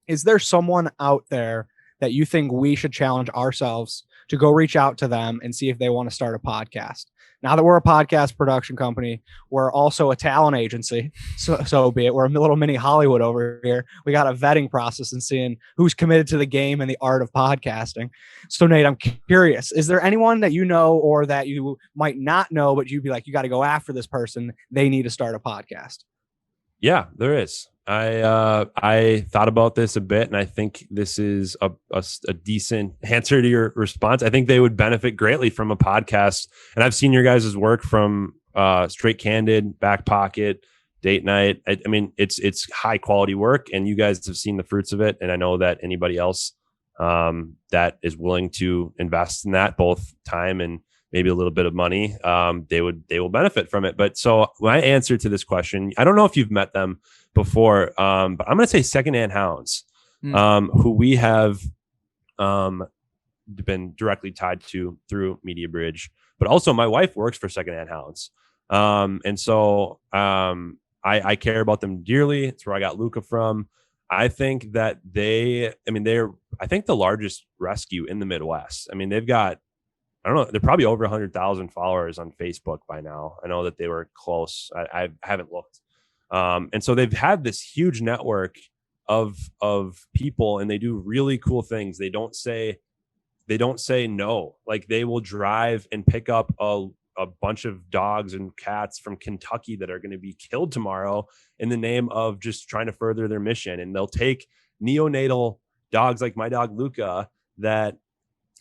is there someone out there that you think we should challenge ourselves to go reach out to them and see if they want to start a podcast? Now that we're a podcast production company, we're also a talent agency. So be it. We're a little mini Hollywood over here. We got a vetting process and seeing who's committed to the game and the art of podcasting. So Nate, I'm curious, is there anyone that you know, or that you might not know, but you'd be like, you got to go after this person, they need to start a podcast? Yeah, there is. I thought about this a bit, and I think this is a decent answer to your response. I think they would benefit greatly from a podcast, and I've seen your guys' work from Straight Candid, Backpocket, Date Night. I mean, it's high quality work, and you guys have seen the fruits of it. And I know that anybody else that is willing to invest in that, both time and maybe a little bit of money, they will benefit from it. But so my answer to this question, I don't know if you've met them before, but I'm going to say Secondhand Hounds, who we have been directly tied to through Media Bridge, but also my wife works for Secondhand Hounds. And so I care about them dearly. It's where I got Luca from. I think that they're I think the largest rescue in the Midwest. I mean, they've got, I don't know, they're probably over 100,000 followers on Facebook by now. I know that they were close. I haven't looked. And so they've had this huge network of people, and they do really cool things. They don't say no. Like, they will drive and pick up a bunch of dogs and cats from Kentucky that are going to be killed tomorrow in the name of just trying to further their mission. And they'll take neonatal dogs, like my dog Luca, that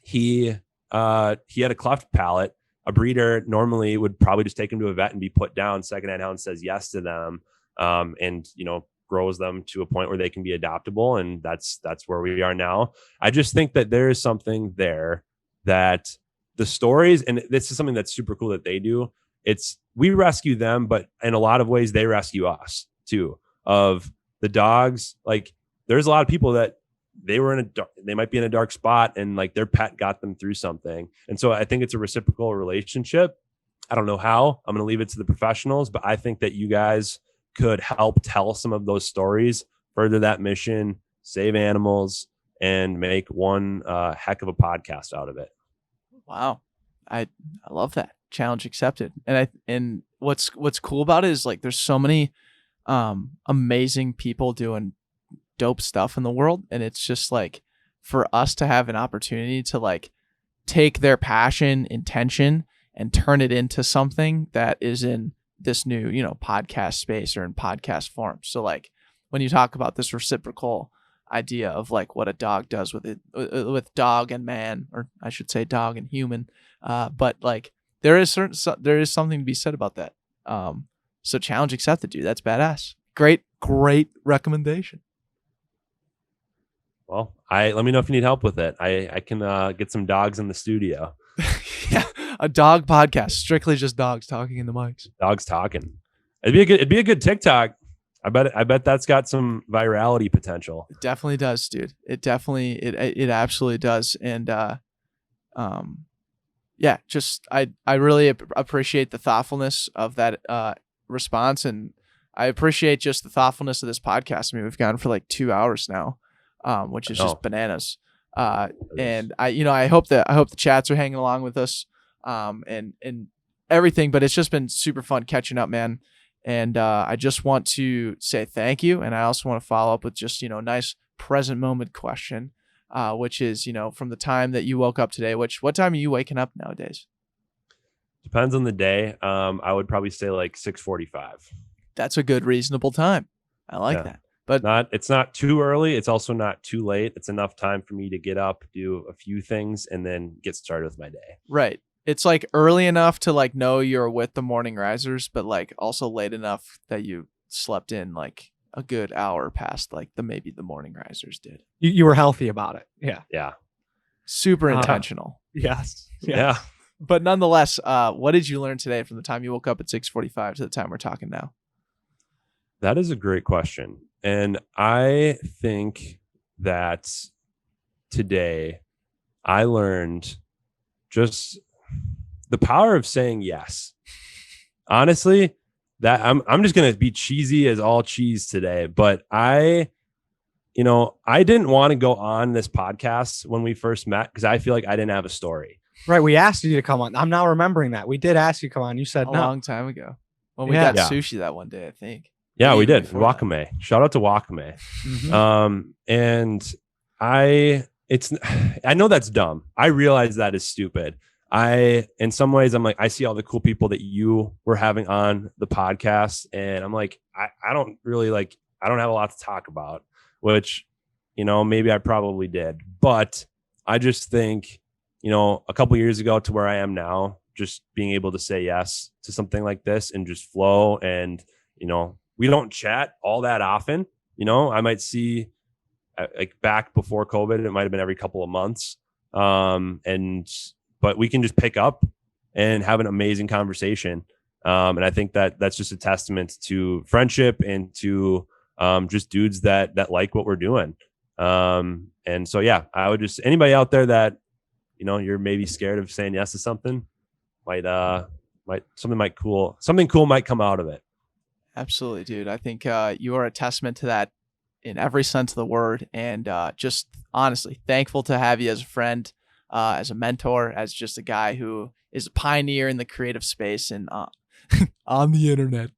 he had a cleft palate. A breeder normally would probably just take him to a vet and be put down. Secondhand Hound says yes to them, and grows them to a point where they can be adoptable. And that's where we are now. I just think that there is something there, that the stories, and this is something that's super cool that they do. We rescue them, but in a lot of ways they rescue us too. Of the dogs, like, there's a lot of people that they might be in a dark spot, and like their pet got them through something. And so I think it's a reciprocal relationship. I don't know how. I'm going to leave it to the professionals, but I think that you guys could help tell some of those stories, further that mission, save animals, and make one heck of a podcast out of it. Wow. I love that. Challenge accepted. And what's cool about it is, like, there's so many amazing people doing dope stuff in the world, and it's just like, for us to have an opportunity to like take their passion, intention, and turn it into something that is in this new, podcast space or in podcast form. So like, when you talk about this reciprocal idea of like what a dog does with dog and man, or I should say dog and human, but like there is something to be said about that. So challenge accepted, dude. That's badass. Great recommendation. Well, let me know if you need help with it. I can get some dogs in the studio. Yeah, A dog podcast, strictly just dogs talking in the mics. Dogs talking. It'd be a good TikTok. I bet that's got some virality potential. It definitely does, dude. It absolutely does. And yeah, just I really appreciate the thoughtfulness of that response, and I appreciate just the thoughtfulness of this podcast. I mean, we've gone for like 2 hours now, which is just bananas. And I hope the chats are hanging along with us, and everything. But it's just been super fun catching up, man. And I just want to say thank you, and I also want to follow up with just a nice present moment question, which is from the time that you woke up today. What time are you waking up nowadays? Depends on the day. I would probably say like 6:45. That's a good, reasonable time. I like that. But it's not too early. It's also not too late. It's enough time for me to get up, do a few things, and then get started with my day. Right. It's like early enough to like know you're with the morning risers, but like also late enough that you slept in like a good hour past like maybe the morning risers did. You were healthy about it. Yeah. Yeah. Super intentional. Yes. Yeah. But nonetheless, what did you learn today from the time you woke up at 6:45 to the time we're talking now? That is a great question. And I think that today I learned just the power of saying yes. Honestly, that I'm just going to be cheesy as all cheese today, but I didn't want to go on this podcast when we first met because I feel like I didn't have a story. Right. We asked you to come on. I'm now remembering that. We did ask you to come on. You said no. A long time ago. When we got sushi that one day, I think. Yeah, we did. Wakame. Shout out to Wakame. Mm-hmm. And I know that's dumb. I realize that is stupid. In some ways, I'm like, I see all the cool people that you were having on the podcast. And I'm like, I don't really I don't have a lot to talk about, which, maybe I probably did. But I just think, a couple years ago to where I am now, just being able to say yes to something like this and just flow. And, we don't chat all that often. I might see like back before COVID, it might've been every couple of months. But we can just pick up and have an amazing conversation. And I think that that's just a testament to friendship and to just dudes that like what we're doing. And so, yeah, I would just, anybody out there that, you're maybe scared of saying yes to something, something cool might come out of it. Absolutely, dude. I think you are a testament to that in every sense of the word. And just honestly, thankful to have you as a friend, as a mentor, as just a guy who is a pioneer in the creative space and on the internet.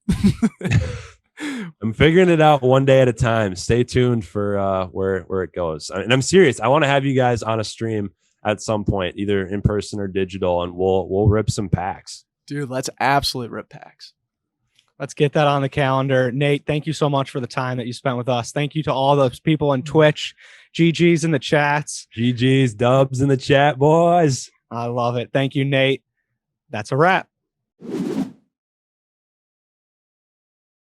I'm figuring it out one day at a time. Stay tuned for where it goes. And I'm serious. I want to have you guys on a stream at some point, either in person or digital, and we'll rip some packs. Dude, let's absolutely rip packs. Let's get that on the calendar. Nate, thank you so much for the time that you spent with us. Thank you to all those people on Twitch, GG's in the chats. GG's, dubs in the chat, boys. I love it. Thank you, Nate. That's a wrap.